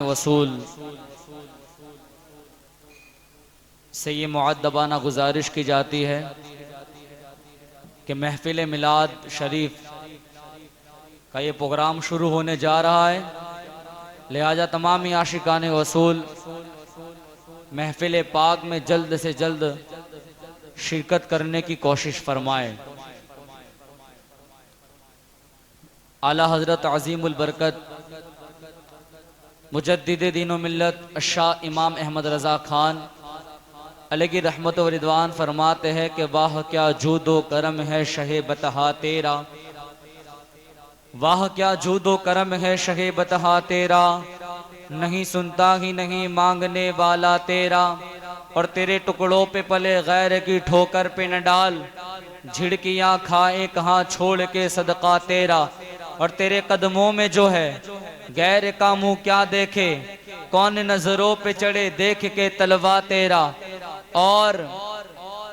وصول سے یہ معدبانہ گزارش کی جاتی ہے کہ محفل میلاد شریف کا یہ پروگرام شروع ہونے جا رہا ہے، لہذا تمامی عاشقان وصول محفل پاک میں جلد سے جلد شرکت کرنے کی کوشش فرمائیں۔ اعلیٰ حضرت عظیم البرکت مجدد دین و ملت الشاہ امام احمد رضا خان علیہ رحمت و رضوان فرماتے ہیں کہ واہ کیا جود و کرم ہے شہ بتہا تیرا، واہ کیا جود و کرم ہے شہ بتہا تیرا، نہیں سنتا ہی نہیں مانگنے والا تیرا، اور تیرے ٹکڑوں پہ پلے غیر کی ٹھوکر پہ نہ ڈال، جھڑکیاں کھائے کہاں چھوڑ کے صدقہ تیرا، اور تیرے قدموں میں جو ہے غیر کا منہ کیا دیکھے، کون نظروں پہ چڑھے دیکھ کے تلوا تیرا، اور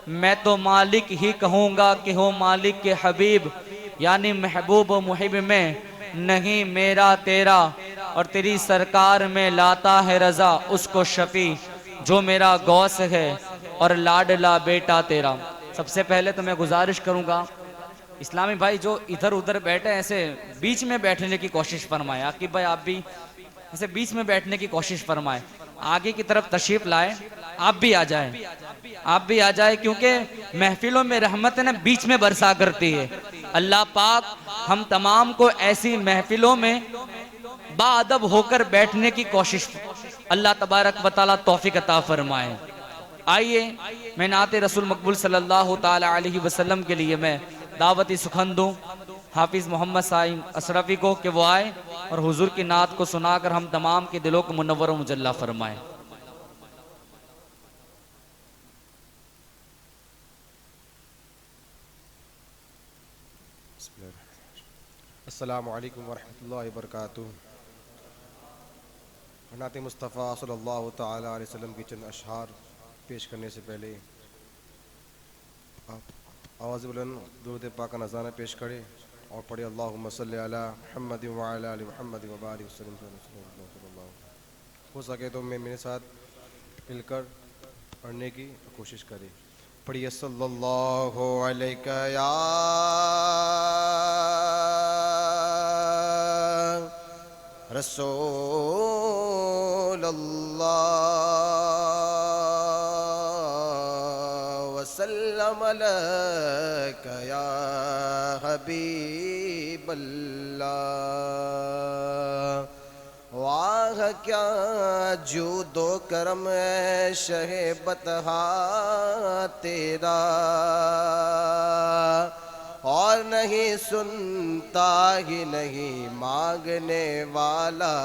میں تو مالک ہی کہوں گا کہ ہو مالک کے حبیب، یعنی محبوب و محب میں نہیں میرا تیرا، اور تیری سرکار میں لاتا ہے رضا اس کو شفیع جو میرا غوث ہے اور لاڈلا بیٹا تیرا۔ سب سے پہلے تو میں گزارش کروں گا اسلامی بھائی جو ادھر ادھر بیٹھے ایسے بیچ میں بیٹھنے کی کوشش فرمائیں۔ عاقب بھائی آپ بھی ایسے بیچ میں بیٹھنے کی کوشش فرمائیں، آگے کی طرف تشریف لائیں، آپ بھی آ جائیں، آپ بھی آ جائیں، کیونکہ محفلوں میں رحمت نا بیچ میں برسا کرتی ہے۔ اللہ پاک ہم تمام کو ایسی محفلوں میں با ادب ہو کر بیٹھنے کی کوشش اللہ تبارک و تعالیٰ توفیق عطا فرمائے۔ آئیے میں نعت رسول مقبول صلی اللہ تعالیٰ علیہ وسلم کے لیے میں دعوتی سخن دوں حافظ محمد سائم اشرفی کو کہ وہ آئے اور حضور کی نعت کو سنا کر ہم تمام کے دلوں کو منور و مجلہ فرمائیں۔ السلام علیکم ورحمۃ اللہ وبرکاتہ۔ نعت مصطفیٰ صلی اللہ تعالیٰ علیہ وسلم کی چند اشعار پیش کرنے سے پہلے آواز بلند درود پاک کا نذرانہ پیش کریں اور پڑھے اللہم صلی علی محمد وعلی آل محمد وبارک وسلم۔ ہو سکے تو میں میرے ساتھ مل کر پڑھنے کی کوشش کریں۔ پڑھیے صلی اللہ علیہ یا رسول اللہ وسلم علیک یا حبیب اللہ، واہ کیا جود و کرم ہے شہ بتہا تیرا، اور نہیں سنتا ہی نہیں مانگنے والا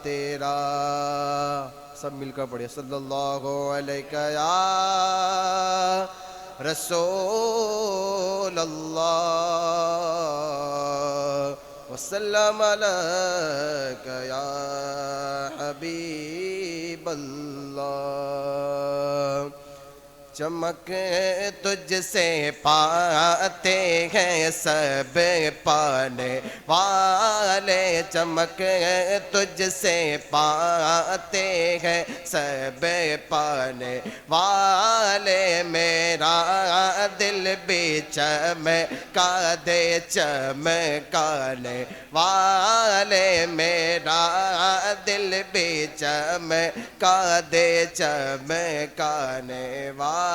تیرا۔ سب مل کر پڑھے صلی اللہ علیہ یا رسول اللہ وسلم علیک یا حبیب اللہ۔ چمک تجھ سے پاتے ہیں سب پانے والے، چمک تجھ سے پاتے ہیں سب پانے والے، میرا دل بھی چمکا دے چمکانے والے، میرا دل بھی چمکا دے چمکانے والے،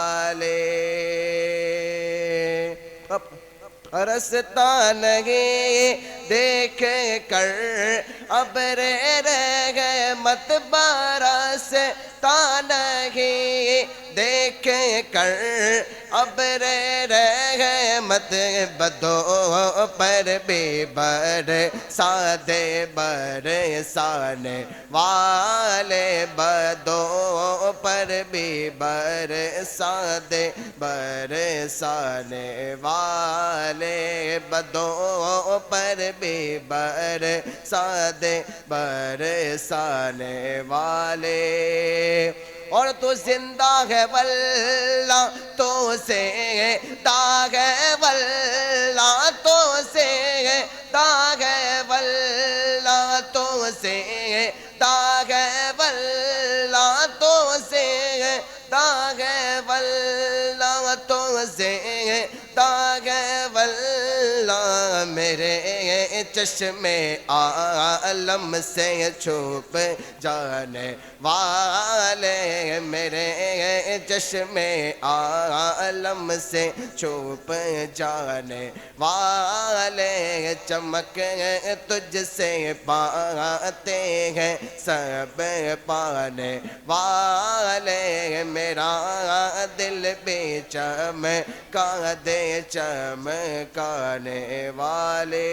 رستا نہیں دیکھ کر ابر رحمت برستا نہیں دیکھ کر ابر رحمت، بدوں پر بھی برسا دے برسانے والے، بدوں پر بھی برسا دے برسانے والے، بدوں پر بھی برسا دے برسانے والے، اور تو زندہ ہے واللہ تو سے داغ ہے واللہ تو سے داغ ہے واللہ تو سے داغ ہے داغ واللہ میرے چشمے عالم سے چھپ جانے والے میرے چشمے عالم سے چھپ جانے والے چمک تجھ سے پاتے ہیں سب پانے والے میرا دل بھی چمکا دے چمکانے والے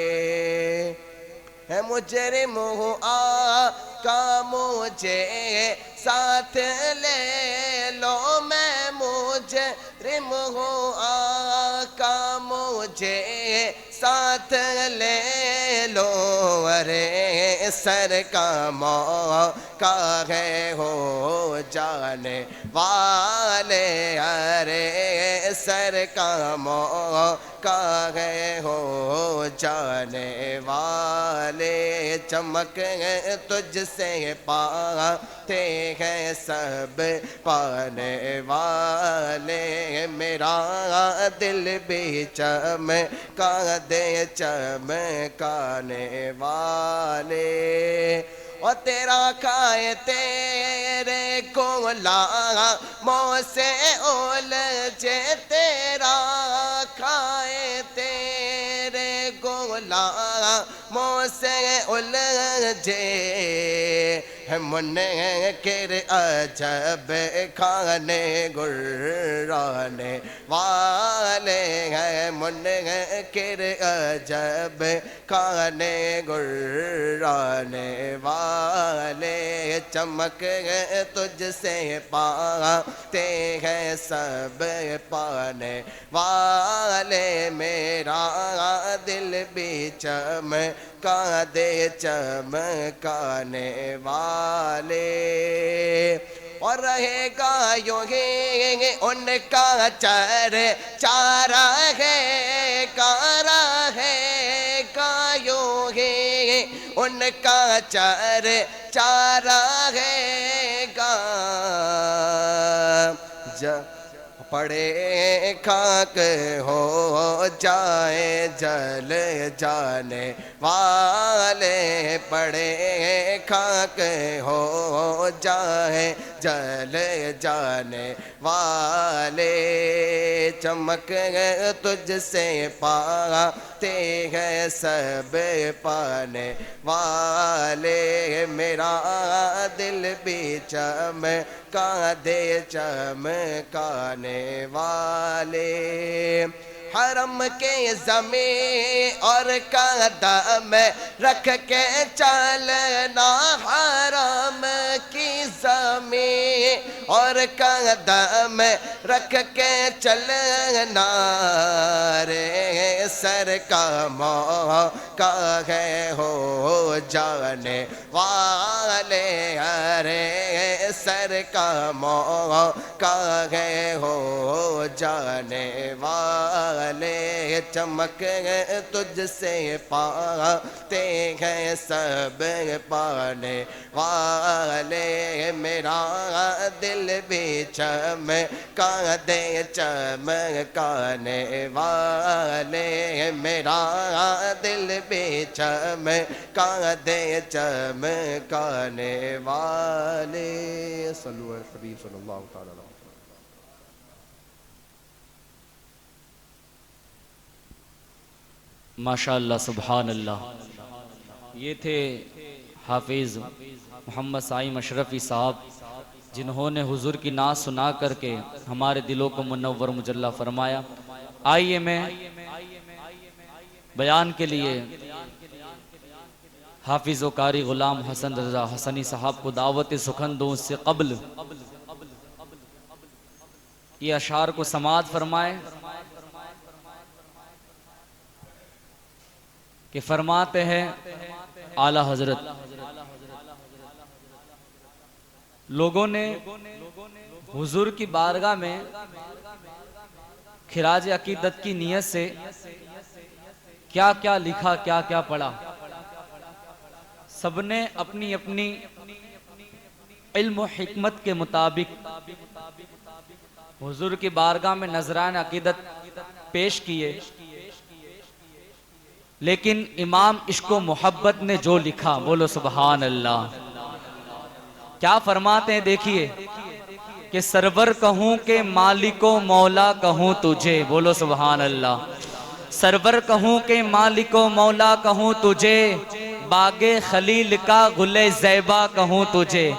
ہے مجرم ہوں آقا مجھے ساتھ لے لو میں مجرم ہوں آقا مجھے ساتھ لے لو ارے سر کا موقع ہے ہو جانے والے ارے سر کا موقع ہے ہو جانے والے چمک تجھ سے پاتے ہیں سب پانے والے میرا دل بھی چمکا دے چمکانے والے اور تیرا کھائے تیرے کو لاموں سے الجھے تیرا کھائے تیرے کو لاموں سے الجھے ہے منکر عجب کھانے گرانے والے ہیں منکر عجب کھانے گرانے والے چمک تجھ سے پاتے ہیں سب پانے والے میرا دل بھی چمکا دے چمکانے والے اور رہے گا یوں ہی ان کا چارہ ہے کارا ہے گا یوں ہی ان کا چارہ ہے گا پڑے خاک ہو جائے جل جانے والے پڑے خاک ہو جائے جل جانے والے چمک تجھ سے پاتے ہیں سب پانے والے میرا دل بھی چمکا دے چمکانے والے حرم کے زمین اور قدم رکھ کے چلنا حرم کی زمین اور قدم رکھ کے چلنا رے سر کا موقع ہے ہو جانے والے ارے سر کا موقع ہے ہو جانے والے چمک تجھ سے پاتے ہیں سب پانے والے میرا دل بھی چمکا دے چمکانے والے میرا دل بھی چمکا دے چمکانے والے صلو علی الحبیب صلی اللہ تعالی علیہ وسلم. ماشاءاللہ سبحان اللہ. یہ تھے حافظ محمد سعیم اشرفی صاحب جنہوں نے حضور کی نعت سنا کر کے ہمارے دلوں کو منور مجلہ فرمایا. آئیے میں بیان کے لیے حافظ و قاری غلام حسن رضا حسنی صاحب کو دعوت سخن دوں اس سے قبل یہ اشعار کو سماعت فرمائے کہ فرماتے ہیں اعلی حضرت لوگوں نے حضور کی بارگاہ میں خراج عقیدت کی نیت سے کیا کیا لکھا کیا کیا پڑھا. سب نے اپنی اپنی علم و حکمت کے مطابق حضور کی بارگاہ میں نذران عقیدت پیش کیے، لیکن امام عشق و محبت نے جو لکھا، بولو سبحان اللہ، کیا فرماتے ہیں دیکھیے کہ سرور کہوں کہ مالک و مولا کہوں تجھے، بولو سبحان اللہ، سرور کہوں کہ مالک و مولا کہوں تجھے، باغ خلیل کا گل زیبا کہوں تجھے،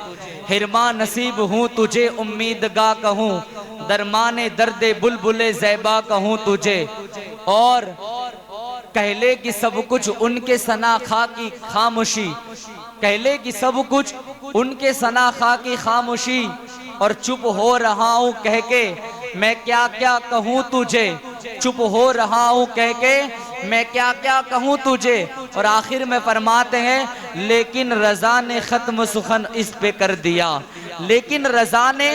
حرما نصیب ہوں تجھے امیدگاہ کہوں، درمان درد بلبل زیبا کہوں تجھے، اور کہہ لے کہ سب کچھ ان کے ثنا خواہ کی خاموشی، کہہ لے کہ سب کچھ ان کے ثنا خواہ کی خاموشی، اور چپ ہو رہا ہوں کہہ کے میں کیا کیا کہوں تجھے، چپ ہو رہا ہوں کہہ کے میں کیا کیا کہوں تجھے، اور آخر میں فرماتے ہیں لیکن رضا نے ختم سخن اس پہ کر دیا، لیکن رضا نے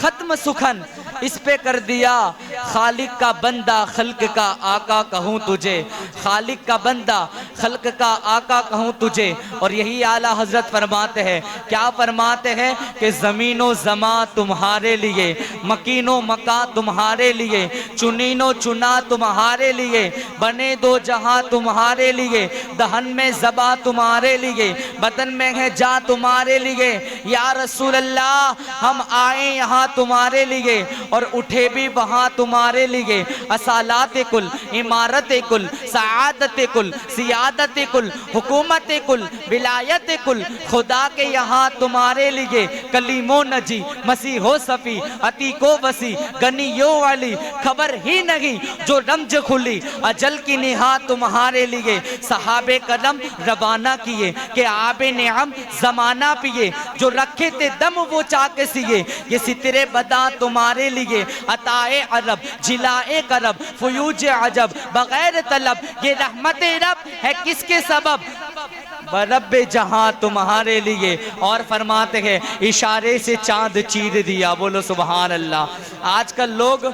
ختم سخن اس پہ کر دیا، خالق کا بندہ خلق کا آقا کہوں تجھے، خالق کا بندہ خلق کا آقا کہوں تجھے، اور یہی اعلیٰ حضرت فرماتے ہیں، کیا فرماتے ہیں کہ زمین و زمان تمہارے لیے، مکین و مکان تمہارے لیے، چنین و چنا تمہارے لیے، بنے دو جہاں تمہارے لیے، دہن میں زباں تمہارے لیے، بدن میں ہے جاں تمہارے لیے، یا رسول اللہ ہم آئے یہاں تمہارے لیے اور اٹھے بھی وہاں تمہارے لیے، اصالات کل، عمارت کل، سعادت کل، سیادت کل، حکومت کل، ولایت کل، خدا کے یہاں تمہارے لیے، کلیم و نجی، مسیح و صفی، عتیق و وسیع، غنی و علی، خبر ہی نہیں جو رمج کھلی، اجل کی نہاد تمہارے لیے، صحابہ کرم روانہ کیے کہ آب نعم زمانہ پیے، جو رکھے تھے دم وہ چاک سیے، یہ سترے بدا تمہارے لیے، عطائے عرب، جلائے کرب، فیوج عجب، بغیر طلب، یہ رحمت رب ہے کس کے سبب، رب جہاں تمہارے لیے، اور فرماتے ہیں اشارے سے چاند چیر دیا، بولو سبحان اللہ۔ آج کل لوگ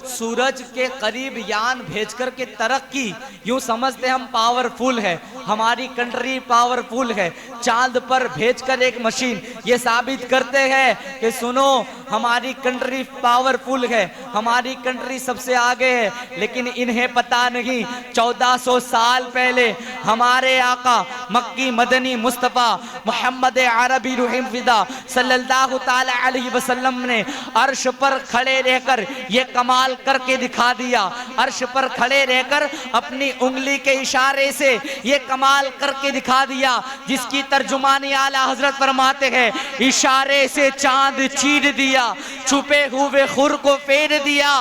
سورج کے قریب یان بھیج کر کے ترقی، یوں سمجھتے ہم پاورفل ہے، ہماری کنٹری پاورفل ہے، چاند پر بھیج کر ایک مشین یہ ثابت کرتے ہیں کہ سنو ہماری کنٹری پاورفل ہے، ہماری کنٹری سب سے آگے ہے، لیکن انہیں پتا نہیں 1400 سال پہلے ہمارے آقا مکی مدنی مصطفیٰ محمد عربی روح فدا صلی اللہ تعالی علیہ وسلم نے عرش پر کھڑے رہ کر یہ کمال کر کے دکھا دیا، عرش پر کھڑے رہ کر اپنی انگلی کے اشارے سے یہ کمال کر کے دکھا دیا، جس کی ترجمانی اعلیٰ حضرت فرماتے ہیں اشارے سے چاند چیر دیا، چھپے ہوئے خور کو پھیر دیا،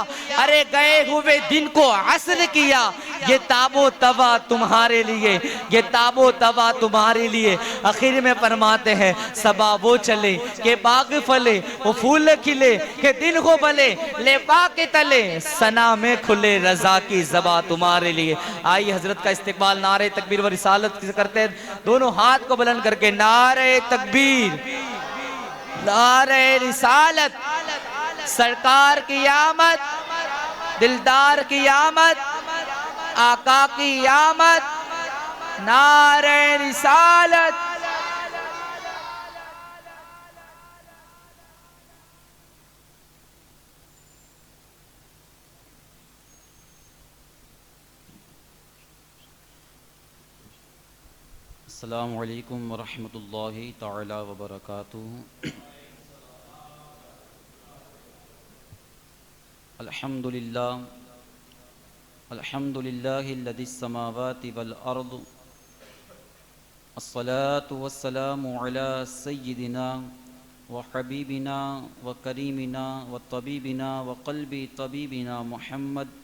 ارے گئے ہوئے دن کو عصر کیا، یہ تاب و توا تمہارے لیے، یہ تاب و توا تمہارے لیے۔ آخر میں فرماتے ہیں صبا وہ چلے کہ باغ پھلے، وہ پھول کھلے کہ دن ہو بھلے، لبا کے تلے ثنا میں کھلے رضا کی زباں تمہارے لیے۔ آئیے حضرت کا استقبال نعرہ تکبیر و رسالت سے کرتے ہیں، دونوں ہاتھ کو بلند کر کے نعرہ تکبیر، نعرہ رسالت، سرکار کی آمد، دلدار کی آمد، آقا کی آمد، نعرہ رسالت۔ السلام علیکم ورحمۃ اللہ تعالی وبرکاتہ۔ الحمد للہ الذی السماوات والارض، الصلاة والسلام علی سیدنا وحبیبنا وکریمنا وطبیبنا وقلب طبیبنا محمد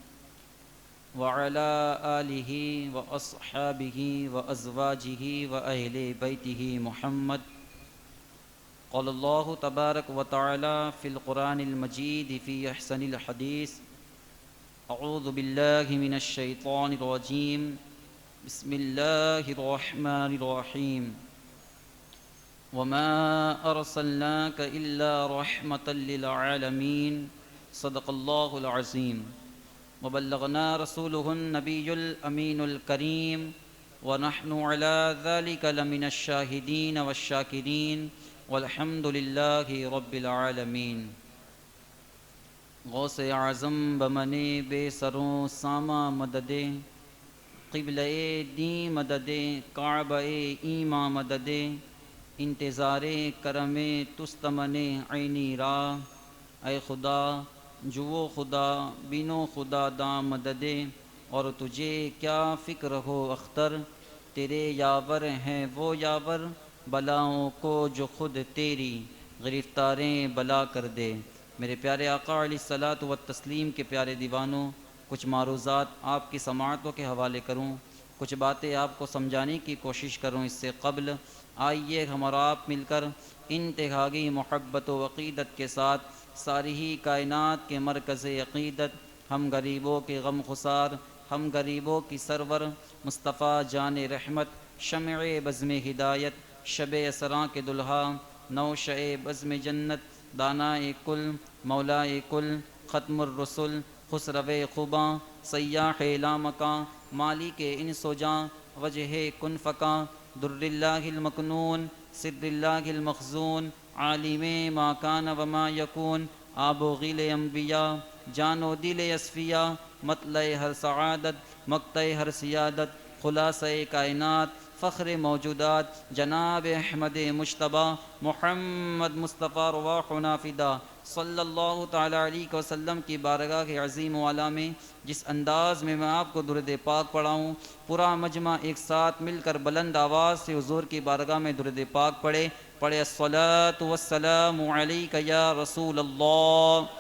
وعلى آلہ واصحابہ وازواجہ واہل بیتہ محمد۔ قال اللہ تبارک وتعالی فی القرآن المجید فی احسن الحدیث، اعوذ باللہ من الشیطان الرجیم، بسم اللہ الرحمن الرحیم، وما ارسلناک الا رحمة للعالمین، صدق اللہ العظیم۔ وبلغنا رسوله النبی الامین الکریم، ونحن على ذلك لمن الشاہدین والشاکرین، والحمد للہ رب العالمین۔ غوث اعظم بمنے بے سروں سامہ مدد قبلہ دین مدد کعبہ ایماں مدد انتظار کرم تستمن عینی راہ اے خدا جو خدا بینو خدا دام مدد اور تجھے کیا فکر ہو اختر تیرے یاور ہیں وہ یاور بلاؤں کو جو خود تیری گرفتاریں بلا کر دے۔ میرے پیارے آقا علیہ الصلاۃ والتسلیم کے پیارے دیوانوں، کچھ معروضات آپ کی سماعتوں کے حوالے کروں، کچھ باتیں آپ کو سمجھانے کی کوشش کروں۔ اس سے قبل آئیے ہم اور آپ مل کر انتہائی محبت و عقیدت کے ساتھ ساری ہی کائنات کے مرکز عقیدت، ہم غریبوں کے غم خسار، ہم غریبوں کی سرور مصطفیٰ جان رحمت، شمع بزم ہدایت، شب اسراں کے دلہا، نوشہ بزم جنت، دانائے کل، مولائے کل، ختم الرسل، خسرو خوباں، سیاح لامکاں، مالک انس و جاں، وجہ کن فکاں، در اللہ المکنون، سر اللہ المخزون، عالم ما کان و ما یکون، آب و غیل انبیاء، جان و دل اصفیاء، مطلع ہر سعادت، مقطع ہر سیادت، خلاصہ کائنات، فخر موجودات، جناب احمد مجتبیٰ محمد مصطفیٰ رواحنا فدا صلی اللہ تعالیٰ علیہ وسلم کی بارگاہ کے عظیم والا میں جس انداز میں آپ کو درود پاک پڑھاؤں، پورا مجمع ایک ساتھ مل کر بلند آواز سے حضور کی بارگاہ میں درود پاک پڑھے الصلاۃ والسلام علیک یا رسول اللہ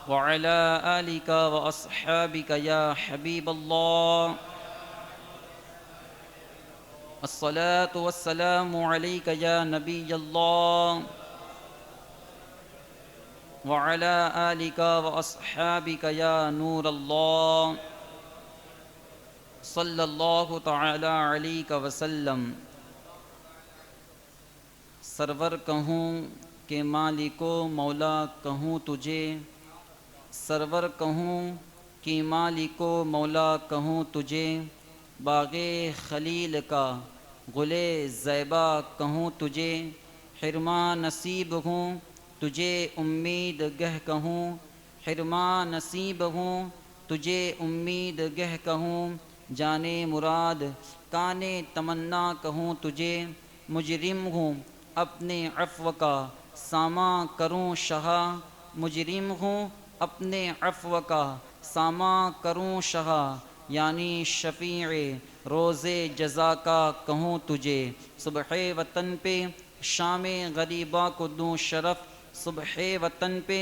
وعلى آلك وأصحابك يا حبيب الله الصلاة والسلام عليك يا نبي الله وعلى آلك وأصحابك يا نور الله صلى الله تعالى عليك وسلم۔ سرور کہوں کہ مالک و مولا کہوں تجھے، سرور کہوں کہ مالک و مولا کہوں تجھے، باغ خلیل کا گلے زیبا کہوں تجھے، حرماں نصیب ہوں تجھے امید گہ کہوں، حرماں نصیب ہوں تجھے امید گہ کہوں، جانے مراد کانے تمنا کہوں تجھے، مجرم ہوں اپنے عفو کا ساماں کروں شہا، مجرم ہوں اپنے عفو کا ساماں کروں شہا، یعنی شفیع روز جزا کا کہوں تجھے، صبح وطن پہ شام غریبہ کو دوں شرف، صبح وطن پہ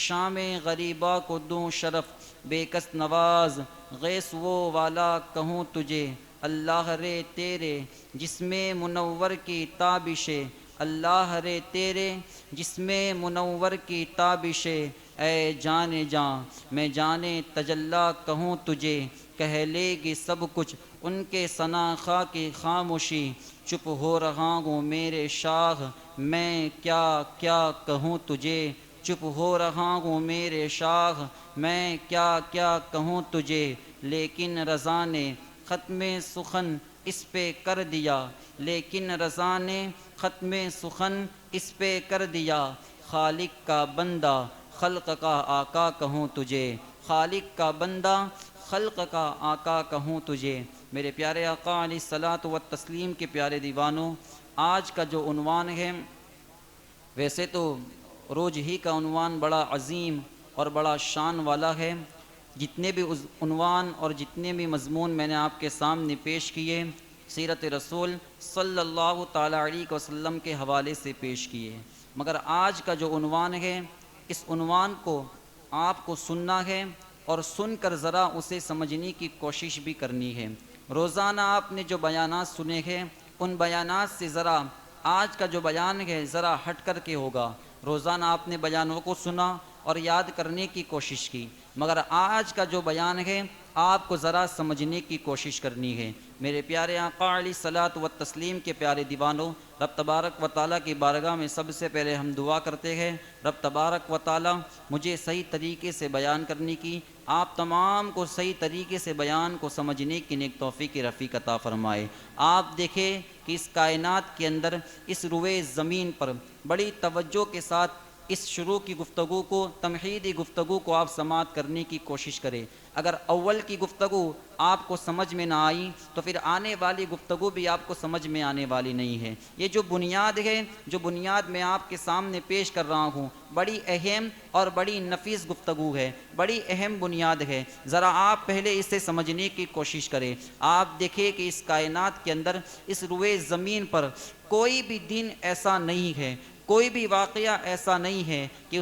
شام غریبہ کو دوں شرف، بے کس نواز غیث وہ والا کہوں تجھے، اللہ رے تیرے جسم منور کی تابشے، اللہ رے تیرے جسم منور کی تابشے، اے جان جاں میں جانے تجلا کہوں تجھے، کہہ لے گی سب کچھ ان کے ثنا خواہ کی خاموشی، چپ ہو رہا ہوں میرے شاہ میں کیا کیا کہوں تجھے، چپ ہو رہا ہوں میرے شاہ میں کیا کیا کہوں تجھے، لیکن رضا نے ختم سخن اس پہ کر دیا، لیکن رضا نے ختم سخن اس پہ کر دیا، خالق کا بندہ خلق کا آقا کہوں تجھے، خالق کا بندہ خلق کا آقا کہوں تجھے۔ میرے پیارے آقا علیہ الصلاۃ والتسلیم کے پیارے دیوانوں، آج کا جو عنوان ہے، ویسے تو روز ہی کا عنوان بڑا عظیم اور بڑا شان والا ہے، جتنے بھی عنوان اور جتنے بھی مضمون میں نے آپ کے سامنے پیش کیے، سیرت رسول صلی اللہ تعالیٰ علیہ وسلم کے حوالے سے پیش کیے، مگر آج کا جو عنوان ہے، اس عنوان کو آپ کو سننا ہے اور سن کر ذرا اسے سمجھنے کی کوشش بھی کرنی ہے۔ روزانہ آپ نے جو بیانات سنے ہیں، ان بیانات سے ذرا آج کا جو بیان ہے ذرا ہٹ کر کے ہوگا۔ روزانہ آپ نے بیانوں کو سنا اور یاد کرنے کی کوشش کی، مگر آج کا جو بیان ہے آپ کو ذرا سمجھنے کی کوشش کرنی ہے۔ میرے پیارے آقا علیہ الصلاۃ والتسلیم کے پیارے دیوانوں، رب تبارک و تعالیٰ کی بارگاہ میں سب سے پہلے ہم دعا کرتے ہیں، رب تبارک و تعالیٰ مجھے صحیح طریقے سے بیان کرنے کی، آپ تمام کو صحیح طریقے سے بیان کو سمجھنے کی نیک توفیق رفیق عطا فرمائے۔ آپ دیکھیں کہ اس کائنات کے اندر، اس روئے زمین پر بڑی توجہ کے ساتھ اس شروع کی گفتگو کو، تمہیدی گفتگو کو آپ سماعت کرنے کی کوشش کریں۔ اگر اول کی گفتگو آپ کو سمجھ میں نہ آئی تو پھر آنے والی گفتگو بھی آپ کو سمجھ میں آنے والی نہیں ہے۔ یہ جو بنیاد ہے، جو بنیاد میں آپ کے سامنے پیش کر رہا ہوں، بڑی اہم اور بڑی نفیس گفتگو ہے، بڑی اہم بنیاد ہے۔ ذرا آپ پہلے اسے سمجھنے کی کوشش کریں۔ آپ دیکھیں کہ اس کائنات کے اندر، اس روئے زمین پر کوئی بھی دن ایسا نہیں ہے، کوئی بھی واقعہ ایسا نہیں ہے کہ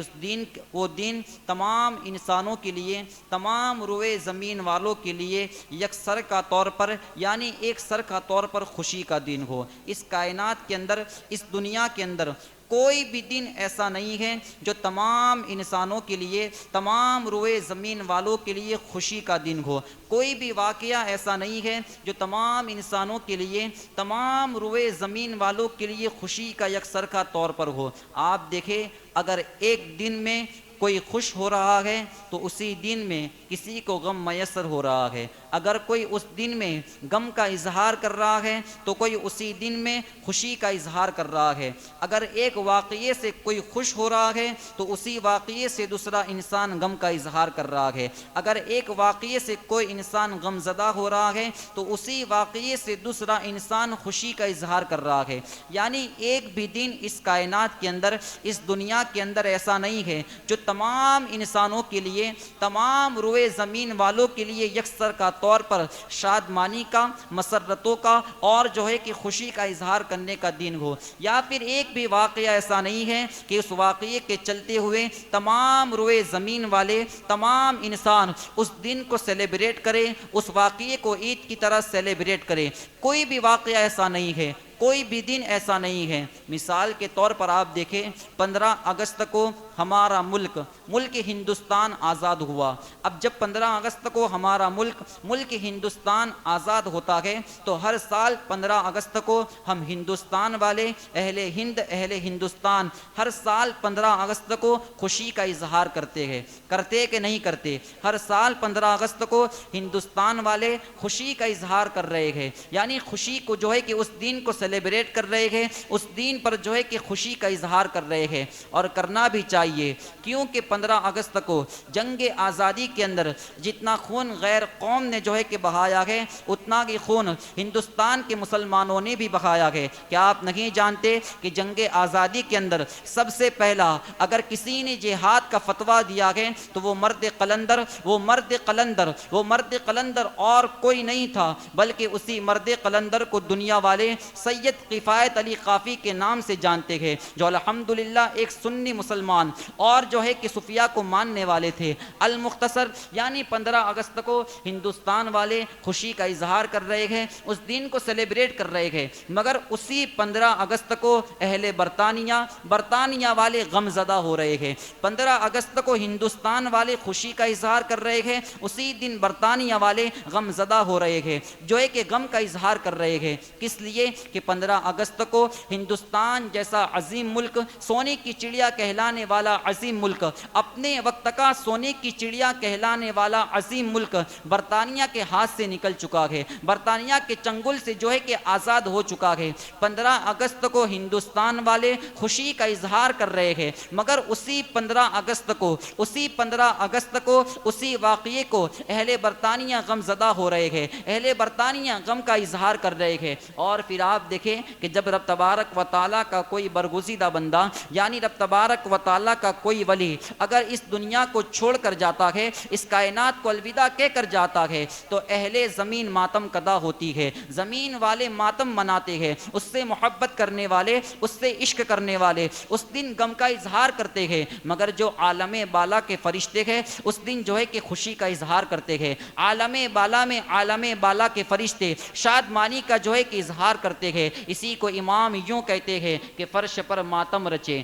وہ دن تمام انسانوں کے لیے، تمام روئے زمین والوں کے لیے یکسر کا طور پر، یعنی ایک سر کا طور پر خوشی کا دن ہو۔ اس کائنات کے اندر، اس دنیا کے اندر کوئی بھی دن ایسا نہیں ہے جو تمام انسانوں کے لیے، تمام روئے زمین والوں کے لیے خوشی کا دن ہو۔ کوئی بھی واقعہ ایسا نہیں ہے جو تمام انسانوں کے لیے، تمام روئے زمین والوں کے لیے خوشی کا یکسر کا طور پر ہو۔ آپ دیکھیں، اگر ایک دن میں کوئی خوش ہو رہا ہے تو اسی دن میں کسی کو غم میسر ہو رہا ہے۔ اگر کوئی اس دن میں غم کا اظہار کر رہا ہے تو کوئی اسی دن میں خوشی کا اظہار کر رہا ہے۔ اگر ایک واقعے سے کوئی خوش ہو رہا ہے تو اسی واقعے سے دوسرا انسان غم کا اظہار کر رہا ہے۔ اگر ایک واقعے سے کوئی انسان غم زدہ ہو رہا ہے تو اسی واقعے سے دوسرا انسان خوشی کا اظہار کر رہا ہے۔ یعنی ایک بھی دن اس کائنات کے اندر، اس دنیا کے اندر ایسا نہیں ہے جو تمام انسانوں کے لیے، تمام روئے زمین والوں کے لیے یکسر کا طور پر شادمانی کا، مسرتوں کا اور جو ہے کہ خوشی کا اظہار کرنے کا دن ہو۔ یا پھر ایک بھی واقعہ ایسا نہیں ہے کہ اس واقعے کے چلتے ہوئے تمام روئے زمین والے، تمام انسان اس دن کو سیلیبریٹ کرے، اس واقعے کو عید کی طرح سیلیبریٹ کرے۔ کوئی بھی واقعہ ایسا نہیں ہے، کوئی بھی دن ایسا نہیں ہے۔ مثال کے طور پر آپ دیکھیں، 15 اگست کو ہمارا ملک ہندوستان آزاد ہوا۔ اب جب 15 اگست کو ہمارا ملک ہندوستان آزاد ہوتا ہے تو ہر سال 15 اگست کو ہم ہندوستان والے، اہل ہند، اہل ہندوستان، ہر سال 15 اگست کو خوشی کا اظہار کرتے ہیں۔ کرتے کہ نہیں کرتے؟ ہر سال 15 اگست کو ہندوستان والے خوشی کا اظہار کر رہے ہیں، یعنی خوشی کو جو ہے کہ اس دن کو سیلیبریٹ کر رہے ہیں، اس دن پر جو ہے کہ خوشی کا اظہار کر رہے ہیں، اور کرنا بھی چاہیے، کیونکہ 15 اگست کو جنگ آزادی کے اندر جتنا خون غیر قوم نے جو ہے کہ بہایا ہے، اتنا ہی خون ہندوستان کے مسلمانوں نے بھی بہایا ہے۔ کیا آپ نہیں جانتے کہ جنگ آزادی کے اندر سب سے پہلا اگر کسی نے جہاد کا فتویٰ دیا ہے تو وہ مرد قلندر اور کوئی نہیں تھا، بلکہ اسی مرد قلندر کو دنیا والے سید کفایت علی قافی کے نام سے جانتے ہیں، جو الحمدللہ ایک سنی مسلمان اور جو ہے کہ صوفیہ کو ماننے والے تھے۔ المختصر، یعنی 15 اگست کو ہندوستان والے خوشی کا اظہار کر رہے ہیں، اس دن کو سیلیبریٹ کر رہے ہیں، مگر اسی 15 اگست کو اہل برطانیہ والے غم زدہ ہو رہے ہیں۔ 15 اگست کو ہندوستان والے خوشی کا اظہار کر رہے ہیں، اسی دن برطانیہ والے غم زدہ ہو رہے ہیں، جو ہے کہ غم کا اظہار کر رہے ہیں۔ کس لیے کہ 15 اگست کو ہندوستان جیسا عظیم ملک، سونے کی چڑیا کہلانے والا عظیم ملک، اپنے وقت کا سونے کی چڑیا کہلانے والا عظیم ملک برطانیہ کے ہاتھ سے نکل چکا ہے، برطانیہ کے چنگل سے جو ہے کہ آزاد ہو چکا ہے۔ 15 اگست کو ہندوستان والے خوشی کا اظہار کر رہے ہیں، مگر اسی 15 اگست کو اسی واقعے کو اہل برطانیہ غم زدہ ہو رہے ہیں، اہل برطانیہ غم کا اظہار کر رہے ہیں۔ اور پھر آپ دیکھیں کہ جب رب تبارک و تعالیٰ کا کوئی برگزیدہ بندہ، یعنی رب تبارک و تعالیٰ کا کوئی ولی اگر اس دنیا کو چھوڑ کر جاتا ہے، اس کائنات کو الوداع کہہ کر جاتا ہے، تو اہل زمین ماتم کدا ہوتی ہے، زمین والے ماتم مناتے ہیں، اس سے محبت کرنے والے، اس سے عشق کرنے والے اس دن غم کا اظہار کرتے ہیں، مگر جو عالم بالا کے فرشتے ہیں اس دن جو ہے کہ خوشی کا اظہار کرتے ہیں۔ عالم بالا کے فرشتے شادمانی کا جو ہے کہ اظہار کرتے ہیں۔ اسی کو امام یوں کہتے ہیں کہ فرش پر ماتم رچے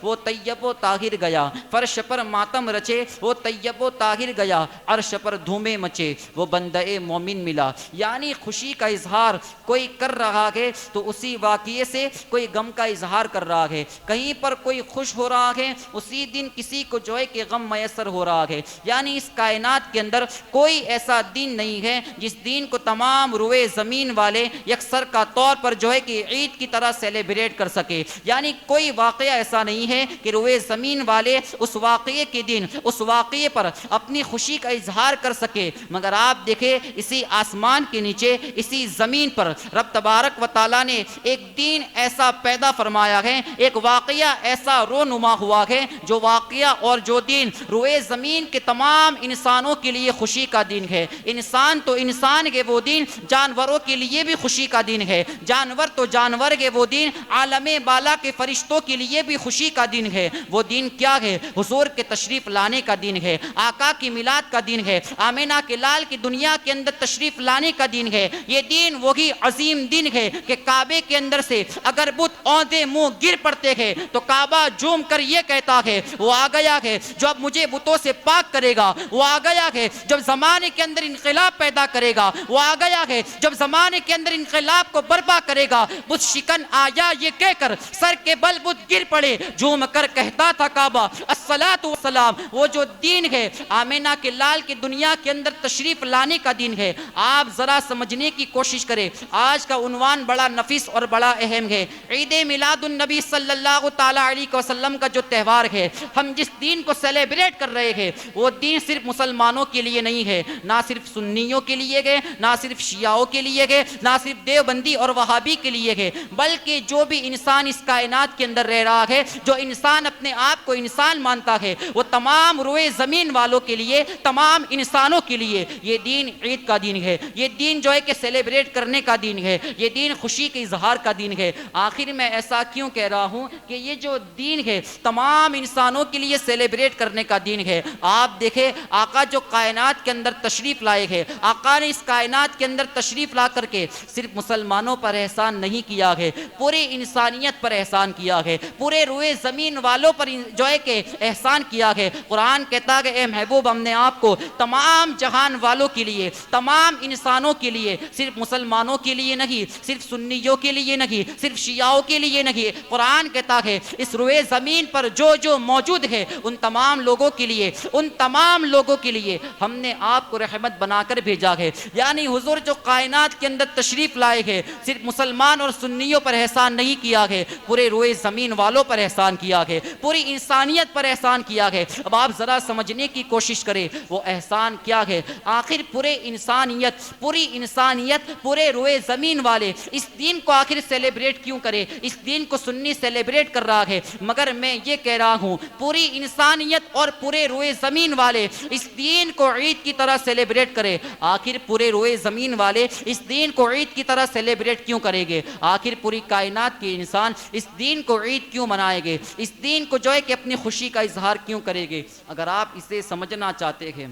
وہ طیب و طاہر گیا، فرش پر ماتم رچے وہ طیب و طاہر گیا، عرش پر دھومے مچے وہ بندہ مومن ملا۔ یعنی خوشی کا اظہار کوئی کر رہا ہے تو اسی واقعے سے کوئی غم کا اظہار کر رہا ہے، کہیں پر کوئی خوش ہو رہا ہے اسی دن کسی کو جو ہے کہ غم میسر ہو رہا ہے۔ یعنی اس کائنات کے اندر کوئی ایسا دن نہیں ہے جس دن کو تمام روئے زمین والے یکسر کا طور پر جو ہے کہ عید کی طرح سیلیبریٹ کر سکے، یعنی کوئی واقعہ ایسا ایسا نہیں ہے کہ روئے زمین والے اس واقعے کے دن اس واقعے پر اپنی خوشی کا اظہار کر سکے، مگر آپ دیکھیں اسی آسمان کے نیچے اسی زمین پر رب تبارک و تعالیٰ نے ایک دین ایسا پیدا فرمایا ہے، ایک واقعہ ایسا رونما ہوا ہے، جو واقعہ اور جو دین روئے زمین کے تمام انسانوں کے لیے خوشی کا دن ہے۔ انسان تو انسان کے وہ دین جانوروں کے لیے بھی خوشی کا دن ہے، جانور تو جانور کے وہ دین عالم بالا کے فرشتوں کے لیے بھی خوشی کا دن ہے۔ وہ دین کیا ہے؟ حضور کے تشریف لانے کا دن ہے، آقا کی میلاد کا دن ہے، آمینہ کے لال کی دنیا کے اندر تشریف لانے کا دن ہے۔ یہ دین وہی عظیم دن ہے کہ کعبے کے اندر سے اگر بت اوندے منہ گر پڑتے ہیں تو کعبہ جھوم کر یہ کہتا ہے وہ آ گیا ہے جو اب مجھے بتوں سے پاک کرے گا، وہ آ گیا ہے جب زمانے کے اندر انقلاب پیدا کرے گا، وہ آ گیا ہے جب زمانے کے اندر انقلاب کو برپا کرے گا۔ بت شکن آیا یہ کہہ کر سر کے بل بت گر پڑے، جھوم کر کہتا تھا کعبہ الصلاۃ والسلام۔ وہ جو دین ہے آمینہ کے لال کی دنیا کے اندر تشریف لانے کا دن ہے۔ آپ ذرا سمجھنے کی کوشش کریں، آج کا عنوان بڑا نفیس اور بڑا اہم ہے، عید میلاد النبی صلی اللہ تعالیٰ علیہ وسلم کا جو تہوار ہے، ہم جس دین کو سیلیبریٹ کر رہے ہیں وہ دین صرف مسلمانوں کے لیے نہیں ہے، نہ صرف سنیوں کے لیے ہے، نہ صرف شیعوں کے لیے ہے، نہ صرف دیوبندی اور وہابی کے لیے ہے، بلکہ جو بھی انسان اس کائنات کے اندر رہ رہا ہے، جو انسان اپنے آپ کو انسان مانتا ہے، وہ تمام روئے زمین والوں کے لیے، تمام انسانوں کے لیے یہ دین عید کا دن ہے، یہ دین جو ہے کہ سیلیبریٹ کرنے کا دن ہے، یہ دین خوشی کے اظہار کا دن ہے۔ آخر میں ایسا کیوں کہہ رہا ہوں کہ یہ جو دین ہے تمام انسانوں کے لیے سیلیبریٹ کرنے کا دن ہے۔ آپ دیکھیں آقا جو کائنات کے اندر تشریف لائے ہیں، آقا نے اس کائنات کے اندر تشریف لا کر کے صرف مسلمانوں پر احسان نہیں کیا ہے، پوری انسانیت پر احسان کیا ہے، پورے روئے زمین والوں پر جو ہے کہ احسان کیا ہے۔ قرآن کہتا ہے کہ اے محبوب ہم نے آپ کو تمام جہان والوں کے لیے، تمام انسانوں کے لیے، صرف مسلمانوں کے لیے نہیں، صرف سنیوں کے لیے نہیں، صرف شیعوں کے لیے نہیں، قرآن کہتا ہے اس روئے زمین پر جو جو موجود ہے ان تمام لوگوں کے لیے، ان تمام لوگوں کے لیے ہم نے آپ کو رحمت بنا کر بھیجا ہے۔ یعنی حضور جو کائنات کے اندر تشریف لائے ہیں صرف مسلمان اور سنیوں پر احسان نہیں کیا ہے، پورے روئے زمین والوں پر احسان کیا ہے، پوری انسانیت پر احسان کیا ہے۔ اب آپ ذرا سمجھنے کی کوشش کریں وہ احسان کیا ہے۔ آخر پوری انسانیت پورے روئے زمین والے اس دین کو آخر سیلیبریٹ کیوں کرے؟ اس دین کو سنی سیلیبریٹ کر رہا ہے، مگر میں یہ کہہ رہا ہوں پوری انسانیت اور پورے روئے زمین والے اس دین کو عید کی طرح سیلیبریٹ کرے۔ آخر پورے روئے زمین والے اس دین کو عید کی طرح سیلیبریٹ کیوں کریں گے؟ آخر پوری کائنات کے انسان اس دین کو عید کیوں منائیں گے؟ اس دین کو جو ہے کہ اپنی خوشی کا اظہار کیوں کریں گے؟ اگر آپ اسے سمجھنا چاہتے ہیں،